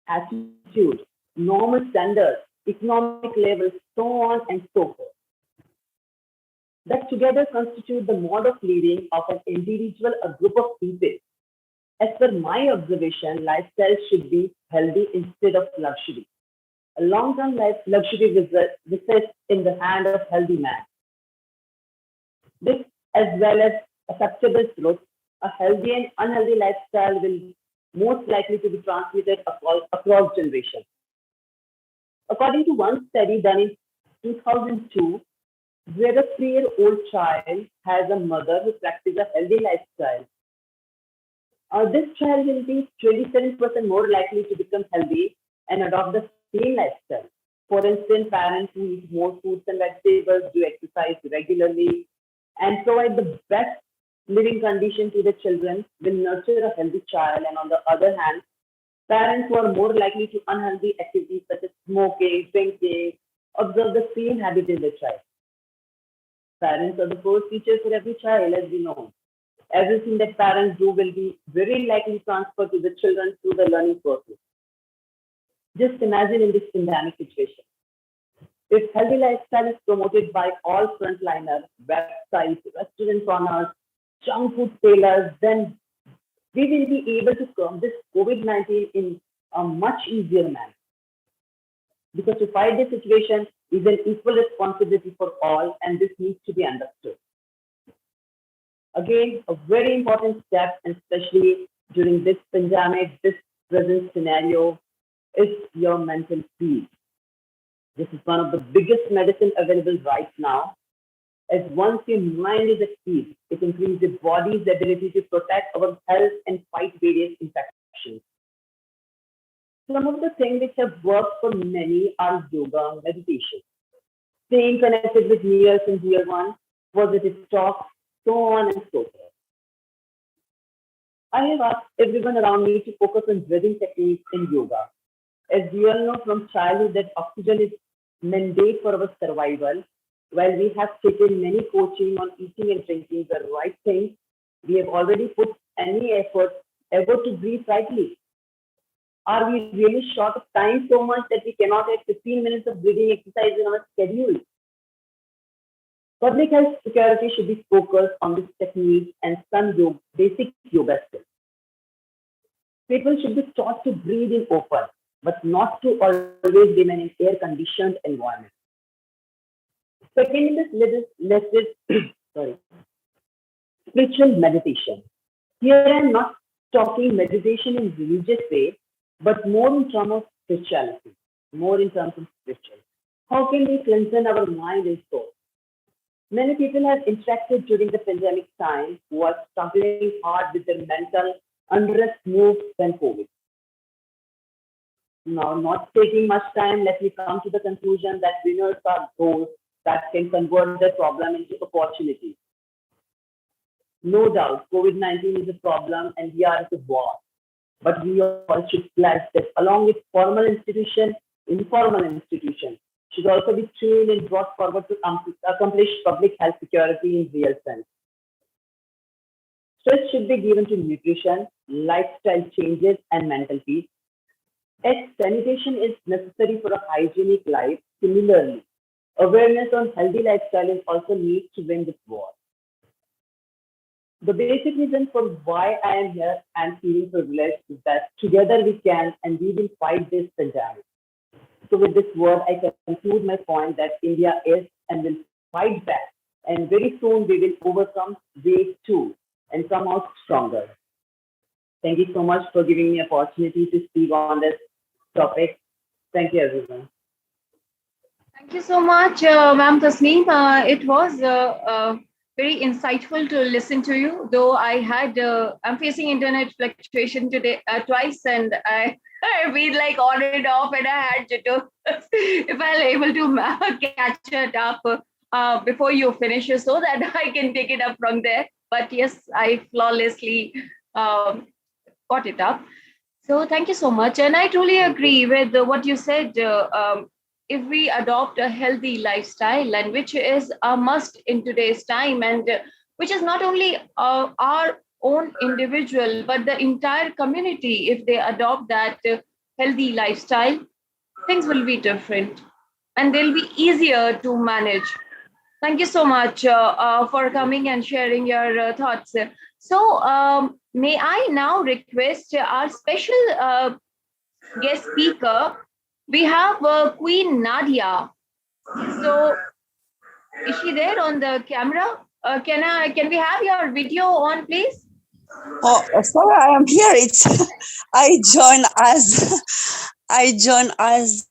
attitude, normal standards, economic levels, so on and so forth. That together constitute the mode of living of an individual or group of people. As per my observation, lifestyle should be healthy instead of luxury. A long-term luxury resides in the hand of healthy man. This, as well as acceptable truth, a healthy and unhealthy lifestyle will most likely to be transmitted across generations. According to one study done in 2002, where a 3-year-old child has a mother who practices a healthy lifestyle, this child will be 27% more likely to become healthy and adopt the same lifestyle. For instance, parents who eat more fruits and vegetables, do exercise regularly, and provide the best living condition to the children will nurture a healthy child. And on the other hand, parents who are more likely to unhealthy activities such as smoking, drinking, observe the same habit in the child. Parents are the first teachers for every child, as we know. Everything that parents do will be very likely transferred to the children through the learning process. Just imagine in this pandemic situation. If healthy lifestyle is promoted by all frontliners, websites, restaurant owners, junk food sellers, then we will be able to curb this COVID-19 in a much easier manner. Because to fight this situation is an equal responsibility for all, and this needs to be understood. Again, a very important step, and especially during this pandemic, this present scenario, is your mental peace. This is one of the biggest medicine available right now. As once your mind is at peace, it increases the body's ability to protect our health and fight various infections. Some of the things which have worked for many are yoga, meditation, staying connected with near and dear ones, positive talk, so on and so forth. I have asked everyone around me to focus on breathing techniques in yoga. As we all know from childhood that oxygen is mandate for our survival. While we have taken many coaching on eating and drinking the right things, we have already put any effort ever to breathe rightly. Are we really short of time so much that we cannot have 15 minutes of breathing exercise in our schedule? Public health security should be focused on this technique and some basic yoga skills. People should be taught to breathe in open, but not to always remain in air-conditioned environment. Second is spiritual meditation. Here I am not talking meditation in religious way, but more in terms of spirituality, more in terms of spiritual. How can we cleanse our mind and soul? Many people have interacted during the pandemic time who are struggling hard with their mental unrest moves than COVID. Now, not taking much time, let me come to the conclusion that winners are those that can convert their problem into opportunity. No doubt, COVID-19 is a problem and we are at a war. But we all should pledge that along with formal institutions, informal institutions should also be trained and brought forward to accomplish public health security in real sense. Stress should be given to nutrition, lifestyle changes, and mental peace. As sanitation is necessary for a hygienic life, similarly, awareness on healthy lifestyle is also needed to win this war. The basic reason for why I am here and feeling privileged is that together we can and we will fight this pandemic. So with this word, I conclude my point that India is and will fight back. And very soon we will overcome wave 2 and come out stronger. Thank you so much for giving me an opportunity to speak on this topic. Thank you, everyone. Thank you so much, Ma'am Tasneem. It was very insightful to listen to you, though I'm facing internet fluctuation today twice, and I've been like on and off, and I had to do, if I'm able to catch it up before you finish so that I can take it up from there. But yes, I flawlessly got it up. So thank you so much. And I truly agree with what you said. If we adopt a healthy lifestyle, and which is a must in today's time, and which is not only our own individual, but the entire community, if they adopt that healthy lifestyle, things will be different and they'll be easier to manage. Thank you so much for coming and sharing your thoughts. So may I now request our special guest speaker. We have Queen Nadia. So is she there on the camera? Can we have your video on, please? Oh, sorry, I am here. It's I join as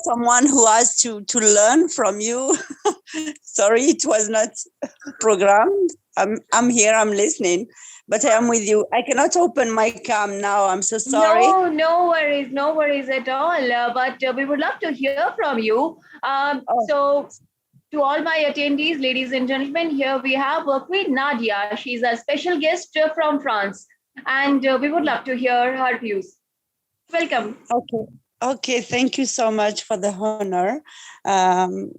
someone who has to learn from you. Sorry, it was not programmed. I'm here. I'm listening, but I am with you. I cannot open my cam now. I'm so sorry. No worries at all. But we would love to hear from you. So to all my attendees, ladies and gentlemen, here we have Queen Nadia. She's a special guest from France, and we would love to hear her views. Welcome. Okay. Okay, thank you so much for the honor. Um,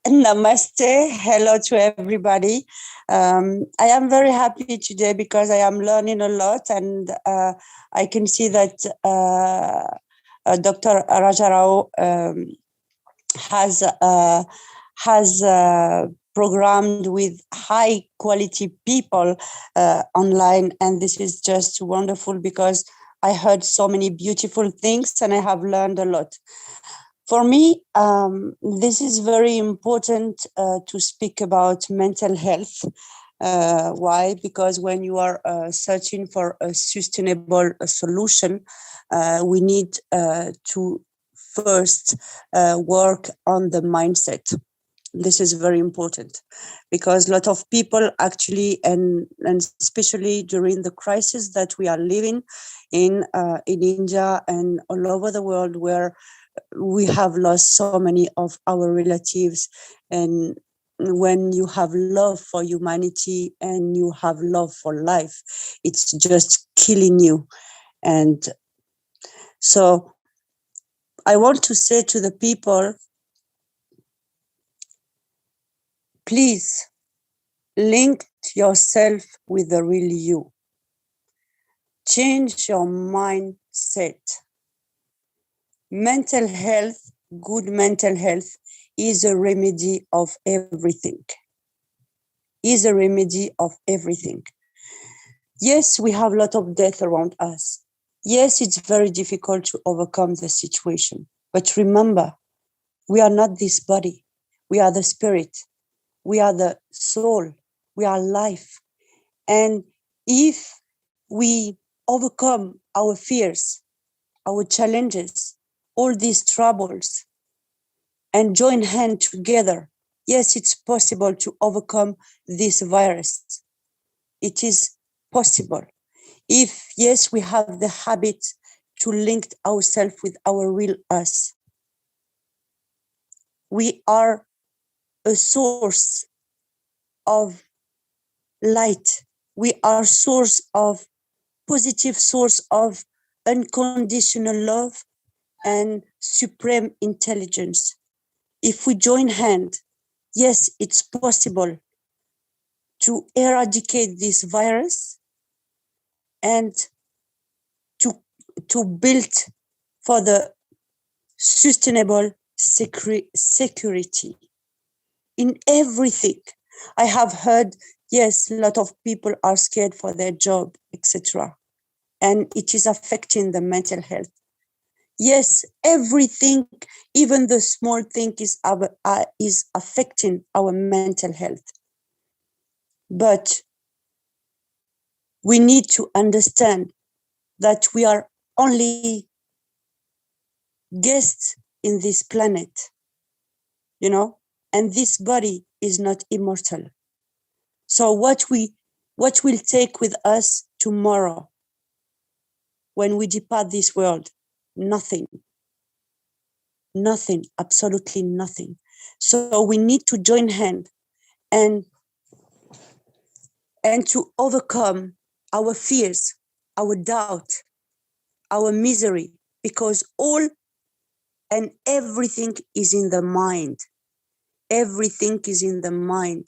Namaste, hello to everybody. I am very happy today because I am learning a lot, and I can see that Dr. Rajarao has programmed with high quality people online, and this is just wonderful because I heard so many beautiful things and I have learned a lot. For me, this is very important to speak about mental health. Why? Because when you are searching for a sustainable solution, we need to first work on the mindset. This is very important because a lot of people actually, and especially during the crisis that we are living in India and all over the world, where we have lost so many of our relatives. And when you have love for humanity and you have love for life, it's just killing you. And so I want to say to the people, please link yourself with the real you. Change your mindset. Mental health, good mental health, is a remedy of everything. Is a remedy of everything. Yes, we have a lot of death around us. Yes, it's very difficult to overcome the situation. But remember, we are not this body. We are the spirit. We are the soul. We are life. And if we overcome our fears, our challenges, all these troubles, and join hands together, yes, it's possible to overcome this virus. It is possible. If, yes, we have the habit to link ourselves with our real us. We are a source of light. We are source of positive source of unconditional love and supreme intelligence. If we join hands, yes, it's possible to eradicate this virus and to build for the sustainable security in everything. I have heard, yes, a lot of people are scared for their job, etc. And it is affecting the mental health. Yes, everything, even the small thing is affecting our mental health. But we need to understand that we are only guests in this planet, and this body is not immortal. So what will take with us tomorrow when we depart this world? Nothing, absolutely nothing. So we need to join hands and to overcome our fears, our doubt, our misery, because all and everything is in the mind. Everything is in the mind.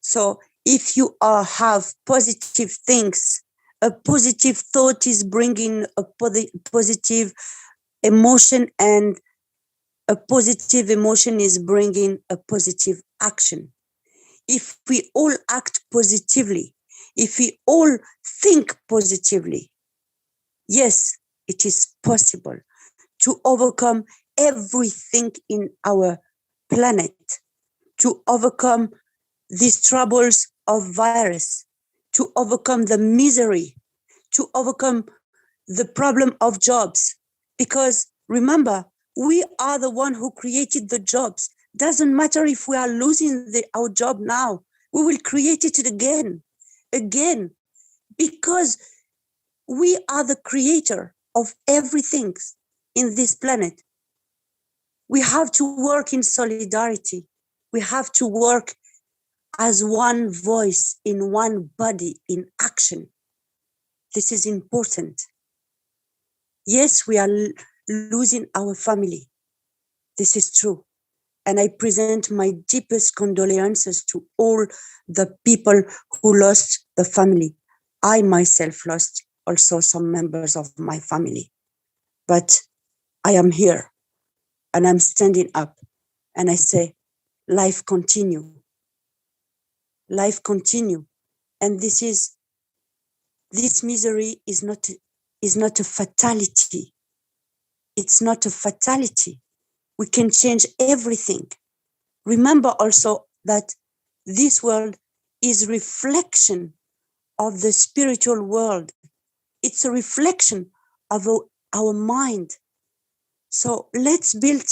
So if you have positive things, a positive thought is bringing a positive emotion, and a positive emotion is bringing a positive action. If we all act positively, if we all think positively, yes, it is possible to overcome everything in our planet, to overcome these troubles of virus, to overcome the misery, to overcome the problem of jobs. Because remember, we are the one who created the jobs. Doesn't matter if we are losing our job now, we will create it again, because we are the creator of everything in this planet. We have to work in solidarity. We have to work as one voice, in one body, in action. This is important. Yes, we are losing our family. This is true. And I present my deepest condolences to all the people who lost the family. I myself lost also some members of my family. But I am here and I'm standing up and I say, life continue. Life continue. And this misery is not a fatality. It's not a fatality. We can change everything. Remember also that this world is reflection of the spiritual world. It's a reflection of our mind. So let's build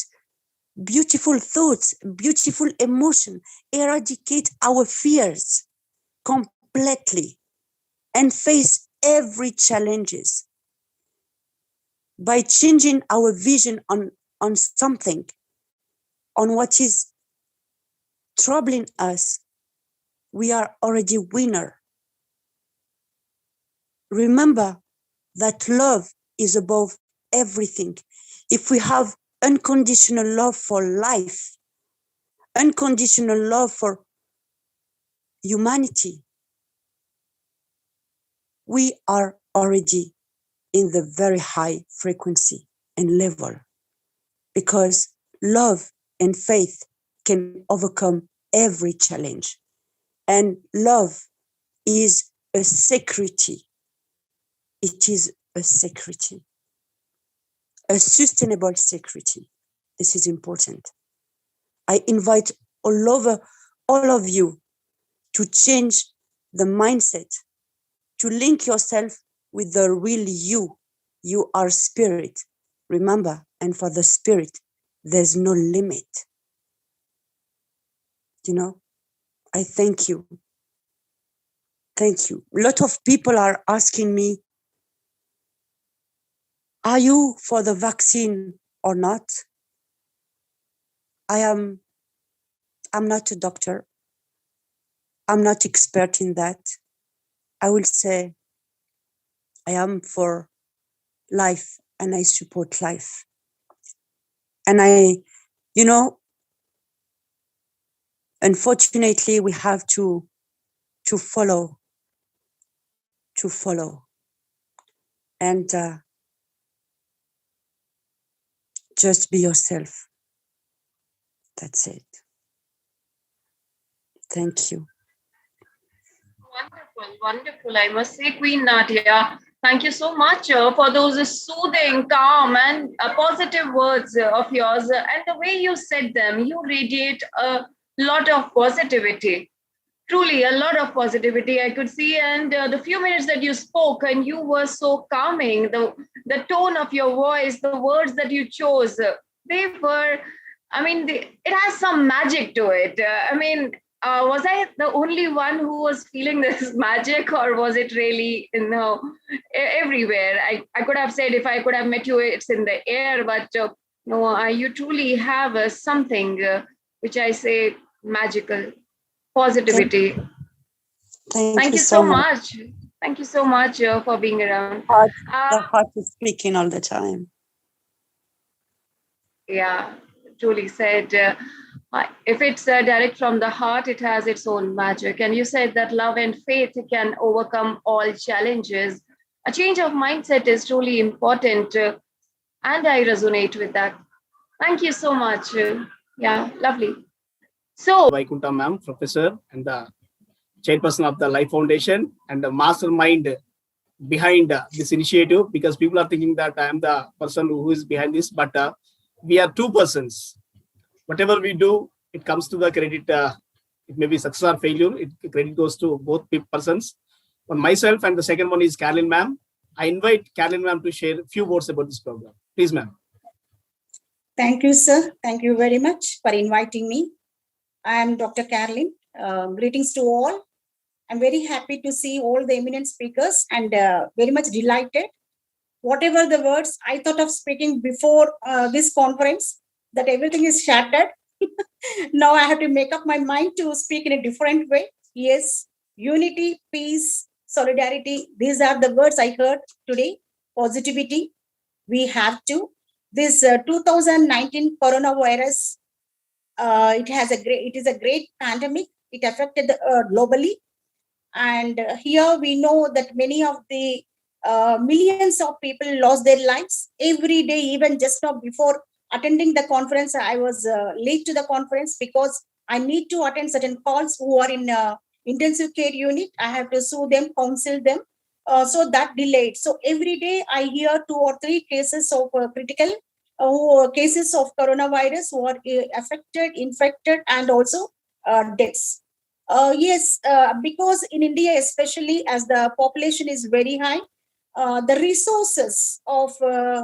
beautiful thoughts, beautiful emotion, eradicate our fears completely and face every challenges. By changing our vision on something, on what is troubling us, we are already winner. Remember that love is above everything. If we have unconditional love for life, unconditional love for humanity, we are already in the very high frequency and level, because love and faith can overcome every challenge. And love is a security. It is a security, a sustainable security. This is important. I invite all of you to change the mindset, to link yourself with the real you. You are spirit. Remember, and for the spirit, there's no limit. You know, I thank you. Thank you. A lot of people are asking me, are you for the vaccine or not? I'm not a doctor. I'm not expert in that. I will say I am for life and I support life. And unfortunately, we have to follow, and just be yourself. That's it. Thank you. Wonderful, wonderful. I must say, Queen Nadia, thank you so much for those soothing, calm, and positive words of yours. And the way you said them, you radiate a lot of positivity. Truly, a lot of positivity I could see. And the few minutes that you spoke, and you were so calming. The tone of your voice, the words that you chose, they were, it has some magic to it. Was I the only one who was feeling this magic, or was it really, everywhere? I could have said, if I could have met you, it's in the air, but no, you truly have something which I say magical, positivity. Thank you so much. Thank you so much for being around. The heart is speaking all the time. Yeah, truly said. If it's direct from the heart, it has its own magic. And you said that love and faith can overcome all challenges. A change of mindset is truly important. And I resonate with that. Thank you so much. Yeah, lovely. So, Vaikunta ma'am, professor and the chairperson of the Life Foundation and the mastermind behind this initiative, because people are thinking that I am the person who is behind this, but we are two persons. Whatever we do, it comes to the credit. It may be success or failure. Credit goes to both persons. One myself, and the second one is Carolyn ma'am. I invite Carolyn ma'am to share a few words about this program. Please, ma'am. Thank you, sir. Thank you very much for inviting me. I am Dr. Carolyn. Greetings to all. I'm very happy to see all the eminent speakers and very much delighted. Whatever the words I thought of speaking before this conference, that everything is shattered. Now I have to make up my mind to speak in a different way. Yes, unity, peace, solidarity. These are the words I heard today. Positivity. We have to. This 2019 coronavirus, it is a great pandemic. It affected globally. And here we know that many of the millions of people lost their lives every day. Even just now before attending the conference, I was late to the conference because I need to attend certain calls who are in intensive care unit. I have to sue them, counsel them. So that delayed. So every day I hear 2 or 3 cases of critical cases of coronavirus who are affected, infected, and also deaths. Yes, because in India, especially as the population is very high, the resources of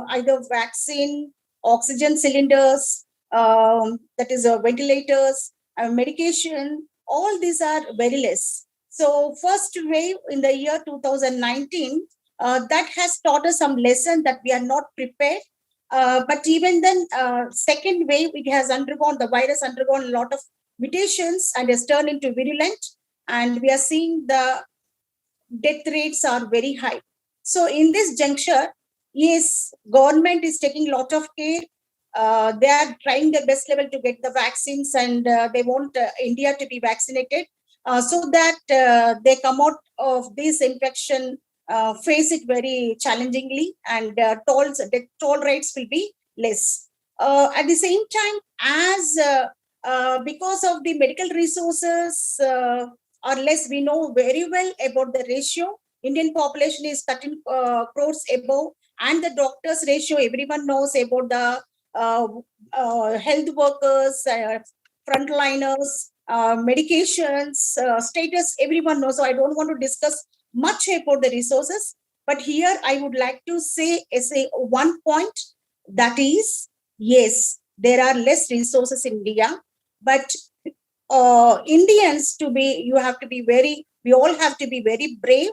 either vaccine, oxygen cylinders, that is ventilators, medication, all these are very less. So first wave in the year 2019, that has taught us some lesson that we are not prepared. But even then, second wave, the virus undergone a lot of mutations and has turned into virulent, and we are seeing the death rates are very high. So in this juncture, yes, government is taking a lot of care. They are trying their best level to get the vaccines, and they want India to be vaccinated so that they come out of this infection, face it very challengingly, and death toll rates will be less. At the same time, as because of the medical resources are less, we know very well about the ratio. Indian population is 13 crores above, and the doctors ratio, everyone knows about the health workers, frontliners, medications, status, everyone knows. So I don't want to discuss much about the resources. But here I would like to say one point, that is, yes, there are less resources in India, but Indians we all have to be very brave,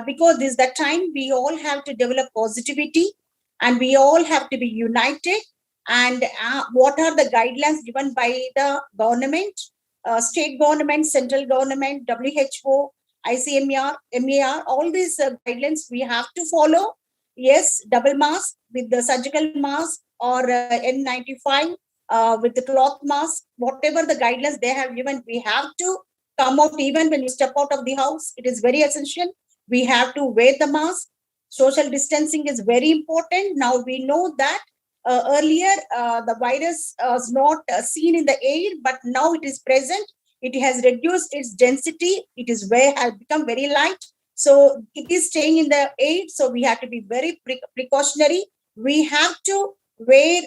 because this is the time we all have to develop positivity, and we all have to be united. And what are the guidelines given by the government, state government, central government, WHO, ICMR, MAR, all these guidelines we have to follow. Yes, double mask with the surgical mask, or N95 with the cloth mask, whatever the guidelines they have given, we have to come out. Even when you step out of the house, it is very essential. We have to wear the mask. Social distancing is very important. Now we know that earlier the virus was not seen in the air, but now it is present. It has reduced its density. Has become very light. So it is staying in the air. So we have to be very precautionary. We have to wear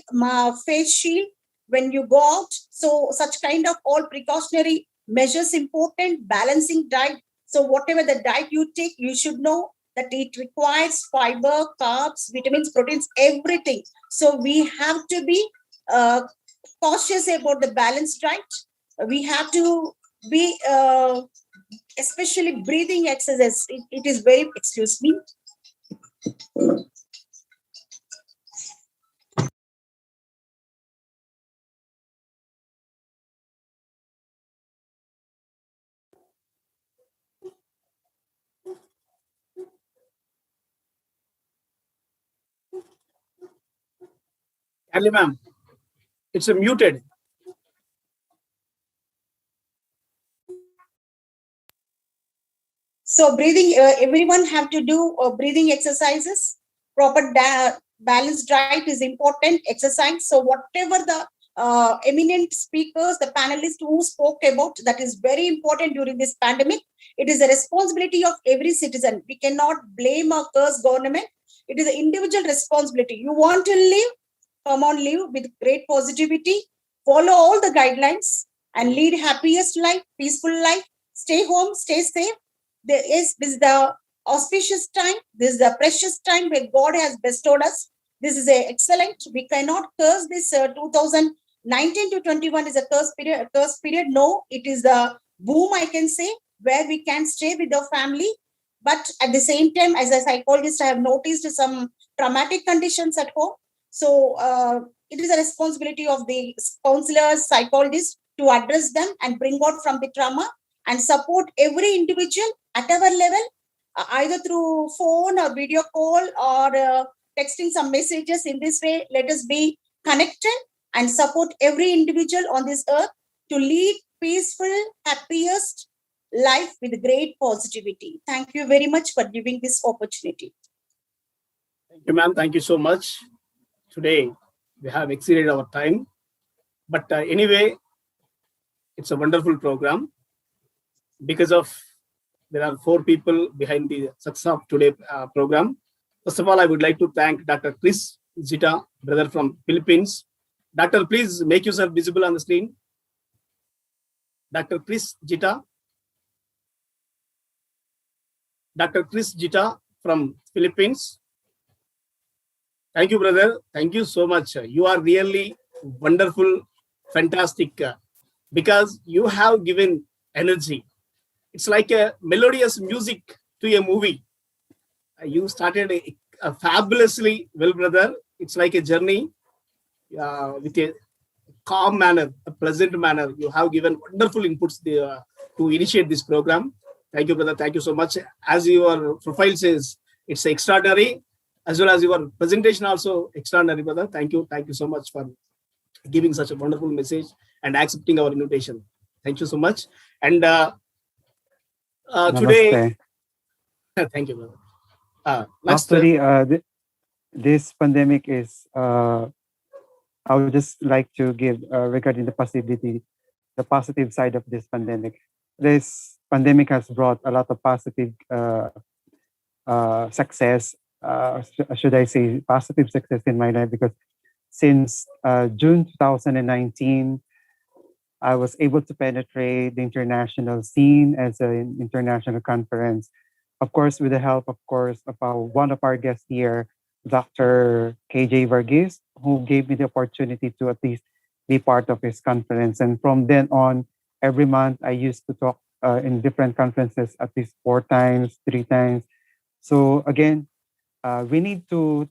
face shield when you go out. So such kind of all precautionary measures important. Balancing diet. So whatever the diet you take, you should know that it requires fiber, carbs, vitamins, proteins, everything. So we have to be cautious about the balanced diet. We have to be especially breathing exercise. It is very, excuse me. Carly ma'am, it's a muted. So breathing, everyone have to do breathing exercises. Proper balanced diet is important. Exercise. So whatever the eminent speakers, the panelists who spoke about, that is very important during this pandemic. It is a responsibility of every citizen. We cannot blame or curse government. It is an individual responsibility. You want to live, come on, live with great positivity. Follow all the guidelines and lead happiest life, peaceful life. Stay home, stay safe. This is the auspicious time. This is the precious time where God has bestowed us. This is a excellent. We cannot curse this 2019 to 21 is a curse period. No, it is the boom, I can say, where we can stay with our family. But at the same time, as a psychologist, I have noticed some traumatic conditions at home. So it is a responsibility of the counselors, psychologists to address them and bring out from the trauma and support every individual at our level, either through phone or video call or texting some messages. In this way, let us be connected and support every individual on this earth to lead peaceful, happiest life with great positivity. Thank you very much for giving this opportunity. Thank you, ma'am. Thank you so much. Today, we have exceeded our time. But anyway, it's a wonderful program because of there are 4 people behind the success of today program. First of all, I would like to thank Dr. Chris Zita, brother from Philippines. Doctor, please make yourself visible on the screen. Dr. Chris Zita. Dr. Chris Zita from Philippines. Thank you, brother. Thank you so much. You are really wonderful, fantastic, because you have given energy. It's like a melodious music to a movie. You started a fabulously well, brother. It's like a journey with a calm manner, a pleasant manner. You have given wonderful inputs to initiate this program. Thank you, brother. Thank you so much. As your profile says, it's extraordinary, as well as your presentation also extraordinary, brother. Thank you. Thank you so much for giving such a wonderful message and accepting our invitation. Thank you so much. And today, thank you, brother. Actually, this pandemic is, I would just like to give regarding the positive side of this pandemic. This pandemic has brought a lot of positive success, should I say positive success in my life, because since June 2019, I was able to penetrate the international scene as an international conference. Of course, with the help, of course, of one of our guests here, Dr. KJ Varghese, who gave me the opportunity to at least be part of his conference. And from then on, every month, I used to talk in different conferences at least 4 times, 3 times. So again, we need to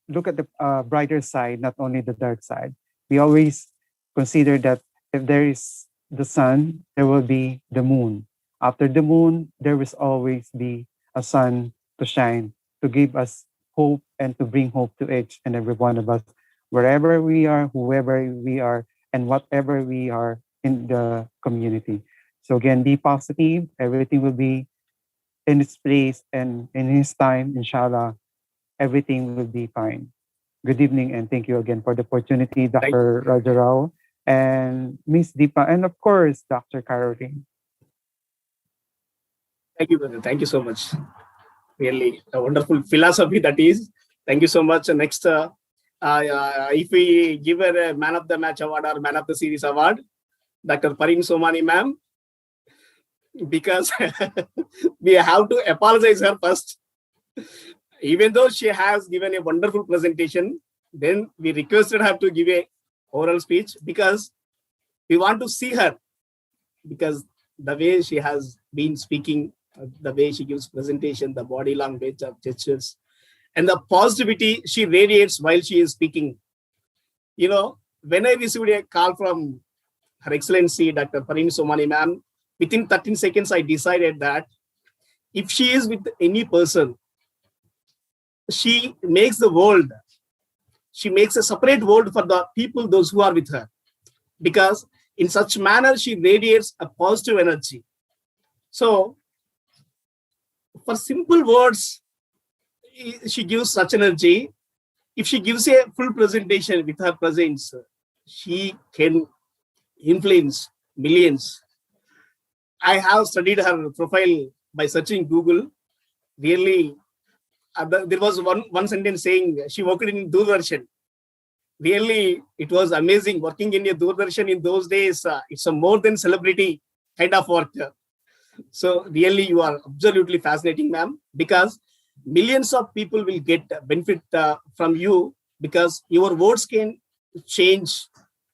look at the brighter side, not only the dark side. We always consider that if there is the sun, there will be the moon. After the moon, there will always be a sun to shine, to give us hope and to bring hope to each and every one of us, wherever we are, whoever we are, and whatever we are in the community. So again, be positive. Everything will be in its place, and in his time, inshallah, everything will be fine. Good evening, and thank you again for the opportunity, Dr. Rajarao and Miss Deepa, and of course, Dr. Caroline. Thank you, brother. Thank you so much. Really a wonderful philosophy that is. Thank you so much. Next, if we give her a Man of the Match award or Man of the Series award, Dr. Parin Somani ma'am, because we have to apologize her first. Even though she has given a wonderful presentation, then we requested her to give a oral speech because we want to see her, because the way she has been speaking, the way she gives presentation, the body language of gestures, and the positivity she radiates while she is speaking. You know, when I received a call from Her Excellency Dr. Parin Somani ma'am, within 13 seconds, I decided that if she is with any person, she makes the world, she makes a separate world for the people, those who are with her, because in such manner, she radiates a positive energy. So, for simple words, she gives such energy. If she gives a full presentation with her presence, she can influence millions. I have studied her profile by searching Google. Really, there was one sentence saying she worked in Doordarshan. Really, it was amazing working in a Doordarshan in those days. It's a more than celebrity kind of work. So really, you are absolutely fascinating, ma'am, because millions of people will get benefit from you, because your words can change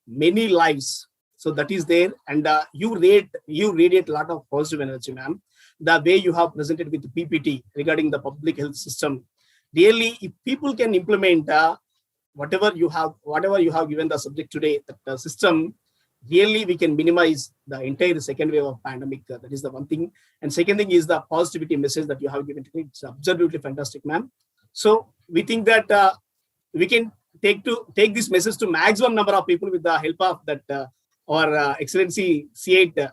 many lives. So that is there, and you radiate a lot of positive energy, ma'am. The way you have presented with the PPT regarding the public health system, really, if people can implement whatever you have given the subject today, the system, really we can minimize the entire second wave of pandemic. That is the one thing. And second thing is the positivity message that you have given today. It's absolutely fantastic, ma'am. So we think that we can take this message to maximum number of people with the help of that our Excellency C8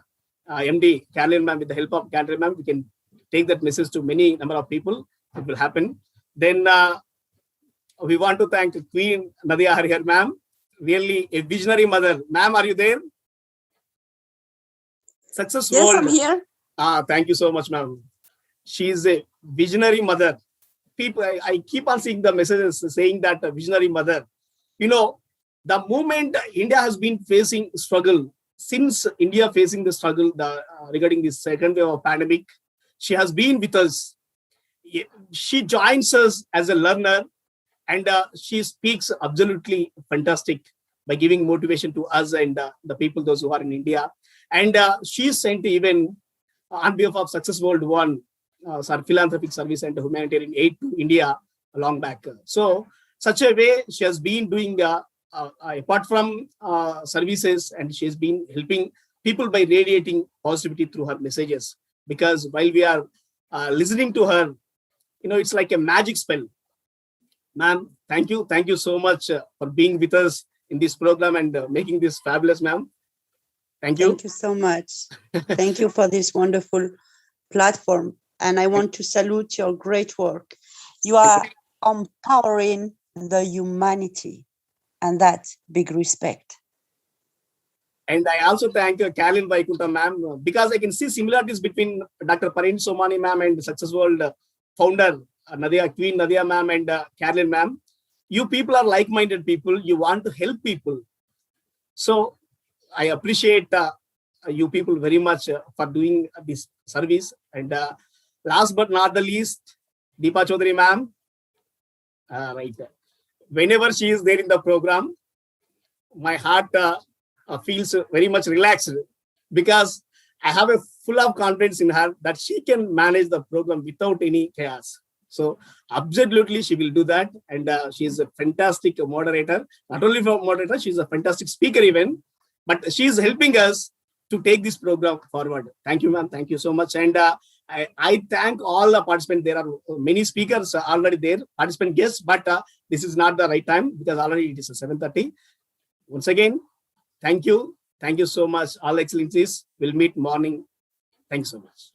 MD Caroline ma'am. With the help of Caroline ma'am, we can take that message to many number of people. It will happen. Then we want to thank Queen Nadia HarihirI ma'am, really a visionary mother. Ma'am, are you there? Success Yes, World. I'm here. Thank you so much, ma'am. She is a visionary mother. People, I keep on seeing the messages saying that a visionary mother. You know, the moment India has been facing struggle, since India facing the struggle regarding this second wave of pandemic, she has been with us. She joins us as a learner, and she speaks absolutely fantastic by giving motivation to us and the people, those who are in India. And she sent even on behalf of Success World One, philanthropic service and humanitarian aid to India a long back. So such a way she has been doing apart from services, and she has been helping people by radiating positivity through her messages. Because while we are listening to her, you know, it's like a magic spell. Ma'am, thank you so much for being with us in this program and making this fabulous, ma'am. Thank you. Thank you so much. Thank you for this wonderful platform. And I want to salute your great work. You are empowering the humanity, and that's big respect. And I also thank Caroline Vaikunta ma'am, because I can see similarities between Dr. Parin Somani ma'am and Success World founder Nadia, Queen Nadia ma'am and Caroline ma'am. You people are like-minded people. You want to help people. So I appreciate you people very much for doing this service. And last but not the least, Deepa Chaudhary ma'am. Right. Whenever she is there in the program, my heart feels very much relaxed, because I have a full of confidence in her that she can manage the program without any chaos. So absolutely she will do that. And she is a fantastic moderator. Not only for moderator, she's a fantastic speaker even, but she is helping us to take this program forward. Thank you, ma'am. Thank you so much. And I thank all the participants. There are many speakers already there, participant guests, but this is not the right time because already it is 7:30. Once again, thank you. Thank you so much. All excellencies. We'll meet morning. Thanks so much.